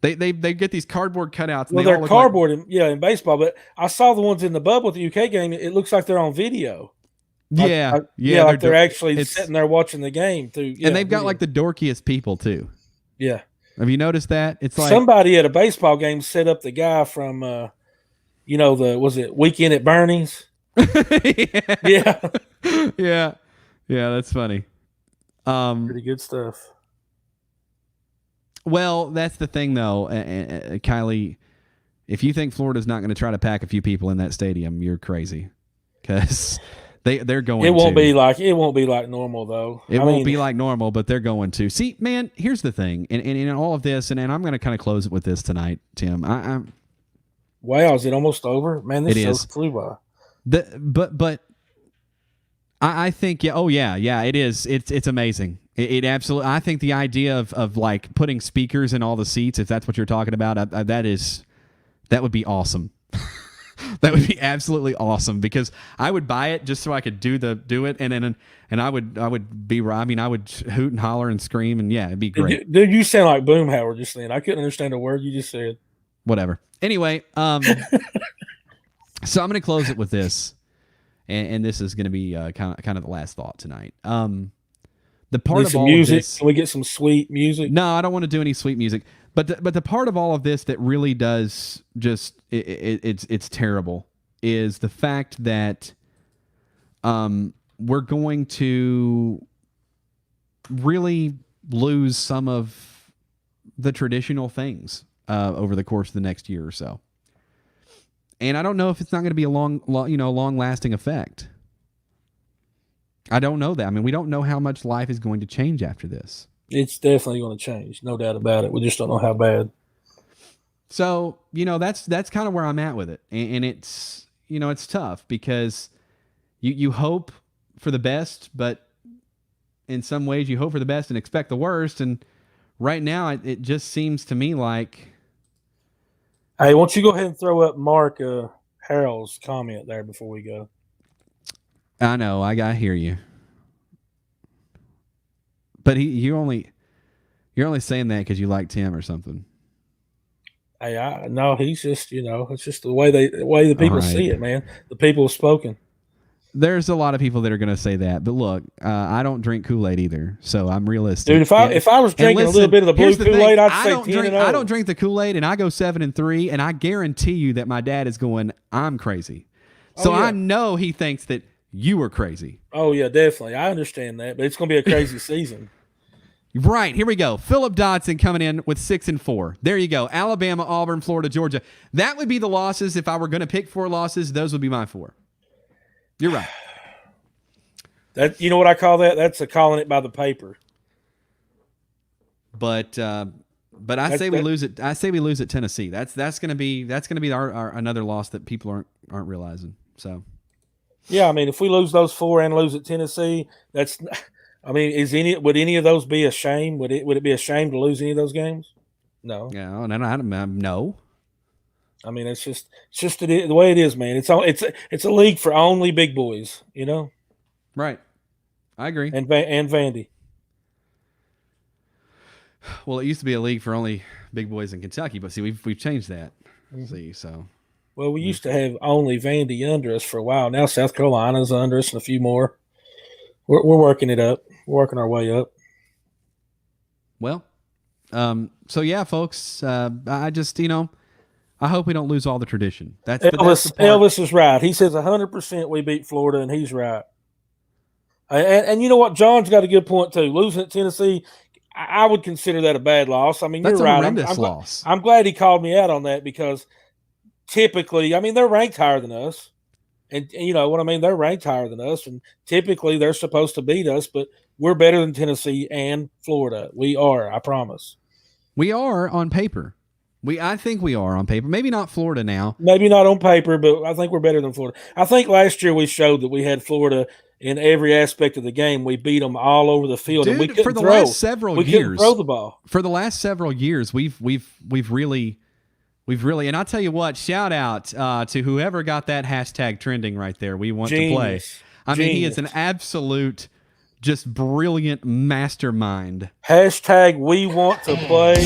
[SPEAKER 1] they get these cardboard cutouts. And
[SPEAKER 2] Well,
[SPEAKER 1] they all
[SPEAKER 2] they're
[SPEAKER 1] look
[SPEAKER 2] cardboard, in baseball, but I saw the ones in the bubble at the UK game. It looks like they're on video. Like they're actually sitting there watching the game through.
[SPEAKER 1] And they've got like the dorkiest people too.
[SPEAKER 2] Yeah.
[SPEAKER 1] Have you noticed that? It's like
[SPEAKER 2] somebody at a baseball game set up the guy from, was it Weekend at Bernie's?
[SPEAKER 1] Yeah. Yeah. Yeah, that's funny.
[SPEAKER 2] Pretty good stuff.
[SPEAKER 1] Well, that's the thing, though, Kylie. If you think Florida's not going to try to pack a few people in that stadium, you're crazy. Because they're going.
[SPEAKER 2] It won't be like normal, though.
[SPEAKER 1] It won't be like normal, but they're going to. See, man, here's the thing, and in all of this, and I'm going to kind of close it with this tonight, Tim.
[SPEAKER 2] Wow, is it almost over? Man, this show flew by.
[SPEAKER 1] But I think it is. It's amazing. It absolutely. I think the idea of like putting speakers in all the seats, if that's what you're talking about, that would be awesome. That would be absolutely awesome because I would buy it just so I could do it, and I would be. I mean, I would hoot and holler and scream, and yeah, it'd be great.
[SPEAKER 2] Dude, you sound like Boomhauer just then. I couldn't understand a word you just said.
[SPEAKER 1] Whatever. Anyway, so I'm going to close it with this, and this is going to be kind of the last thought tonight. The part of all
[SPEAKER 2] music.
[SPEAKER 1] Of this,
[SPEAKER 2] can we get some sweet music?
[SPEAKER 1] No, I don't want to do any sweet music. But the part of all of this that really does just it's terrible is the fact that we're going to really lose some of the traditional things over the course of the next year or so. And I don't know if it's not going to be a long lasting effect. I don't know that. I mean, we don't know how much life is going to change after this.
[SPEAKER 2] It's definitely going to change, no doubt about it. We just don't know how bad.
[SPEAKER 1] So, that's kind of where I'm at with it. And it's, it's tough because you hope for the best, but in some ways you hope for the best and expect the worst. And right now it just seems to me like.
[SPEAKER 2] Hey, why don't you go ahead and throw up Mark Harrell's comment there before we go?
[SPEAKER 1] I know, I hear you. But you're only saying that because you like Tim or something.
[SPEAKER 2] Hey, no, he's just it's just the way the people see it, man. The people have spoken.
[SPEAKER 1] There's a lot of people that are going to say that, but look, I don't drink Kool-Aid either, so I'm realistic.
[SPEAKER 2] Dude, if I was drinking a little bit of the blue Kool-Aid, I'd say 10-0.
[SPEAKER 1] I don't drink the Kool-Aid, and I go 7-3, and I guarantee you that my dad is going, I'm crazy. So I know he thinks that you were crazy.
[SPEAKER 2] Oh yeah, definitely. I understand that, but it's going to be a crazy season.
[SPEAKER 1] Right, here we go. Philip Dodson coming in with 6-4. There you go. Alabama, Auburn, Florida, Georgia. That would be the losses. If I were going to pick 4 losses, those would be my 4. You're right.
[SPEAKER 2] That you know what I call that? That's a calling it by the paper.
[SPEAKER 1] But I say we lose it. I say we lose at Tennessee. That's going to be our another loss that people aren't realizing. So.
[SPEAKER 2] Yeah, I mean, if we lose those 4 and lose at Tennessee, that's. I mean, would any of those be a shame? Would it be a shame to lose any of those games? No.
[SPEAKER 1] Yeah, no.
[SPEAKER 2] I mean, it's just the way it is, man. It's a league for only big boys,
[SPEAKER 1] Right. I agree.
[SPEAKER 2] And Vandy.
[SPEAKER 1] Well, it used to be a league for only big boys in Kentucky, but see, we've changed that. See, so.
[SPEAKER 2] Well, we used to have only Vandy under us for a while. Now South Carolina's under us and a few more. We're working it up. We're working our way up.
[SPEAKER 1] Well, so yeah, folks, I just, I hope we don't lose all the tradition. That's the part.
[SPEAKER 2] Elvis is right. He says 100% we beat Florida, and he's right. And you know what? John's got a good point, too. Losing at Tennessee, I would consider that a bad loss. I mean,
[SPEAKER 1] that's
[SPEAKER 2] you're right.
[SPEAKER 1] That's a horrendous loss.
[SPEAKER 2] I'm glad he called me out on that because typically, I mean, they're ranked higher than us. And you know what I mean? They're ranked higher than us, and typically they're supposed to beat us, but we're better than Tennessee and Florida. We are, I promise.
[SPEAKER 1] We are on paper. I think we are on paper. Maybe not Florida now.
[SPEAKER 2] Maybe not on paper, but I think we're better than Florida. I think last year we showed that we had Florida in every aspect of the game. We beat them all over the field.
[SPEAKER 1] Dude,
[SPEAKER 2] and we couldn't
[SPEAKER 1] for the
[SPEAKER 2] throw.
[SPEAKER 1] last several years,
[SPEAKER 2] couldn't throw the ball.
[SPEAKER 1] For the last several years, we've really, and I'll tell you what, shout out to whoever got that hashtag trending right there. We want to play. I mean, he
[SPEAKER 2] Genius.
[SPEAKER 1] is an absolute, just brilliant mastermind.
[SPEAKER 2] Hashtag we want to play.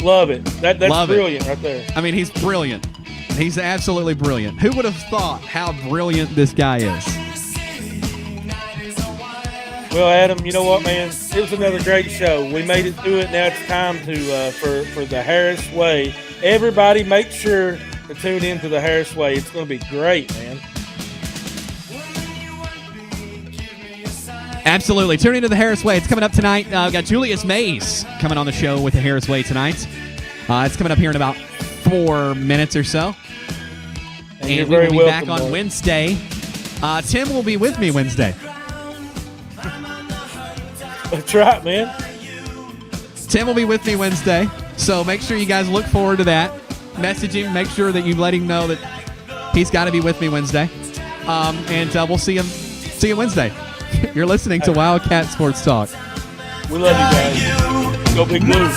[SPEAKER 2] Love it. That's
[SPEAKER 1] Love it.
[SPEAKER 2] brilliant right there.
[SPEAKER 1] I mean, he's brilliant. He's absolutely brilliant. Who would have thought how brilliant this guy is?
[SPEAKER 2] Well, Adam, you know what, man? It was another great show. We made it through it. Now it's time to for the Harris Way. Everybody, make sure to tune in to the Harris Way. It's going to be great, man.
[SPEAKER 1] Absolutely. Tune into the Harris Way. It's coming up tonight. We've got Julius Mays coming on the show with the Harris Way tonight. It's coming up here in about 4 minutes or so.
[SPEAKER 2] And you're
[SPEAKER 1] we will
[SPEAKER 2] very
[SPEAKER 1] be
[SPEAKER 2] welcome,
[SPEAKER 1] back on
[SPEAKER 2] Mark.
[SPEAKER 1] Wednesday. Tim will be with me Wednesday.
[SPEAKER 2] That's right, man.
[SPEAKER 1] Tim will be with me Wednesday. So make sure you guys look forward to that. Message him. Make sure that you let him know that he's got to be with me Wednesday. And we'll see you Wednesday. You're listening to Wildcat Sports Talk.
[SPEAKER 2] We love you guys. Go Big Blue.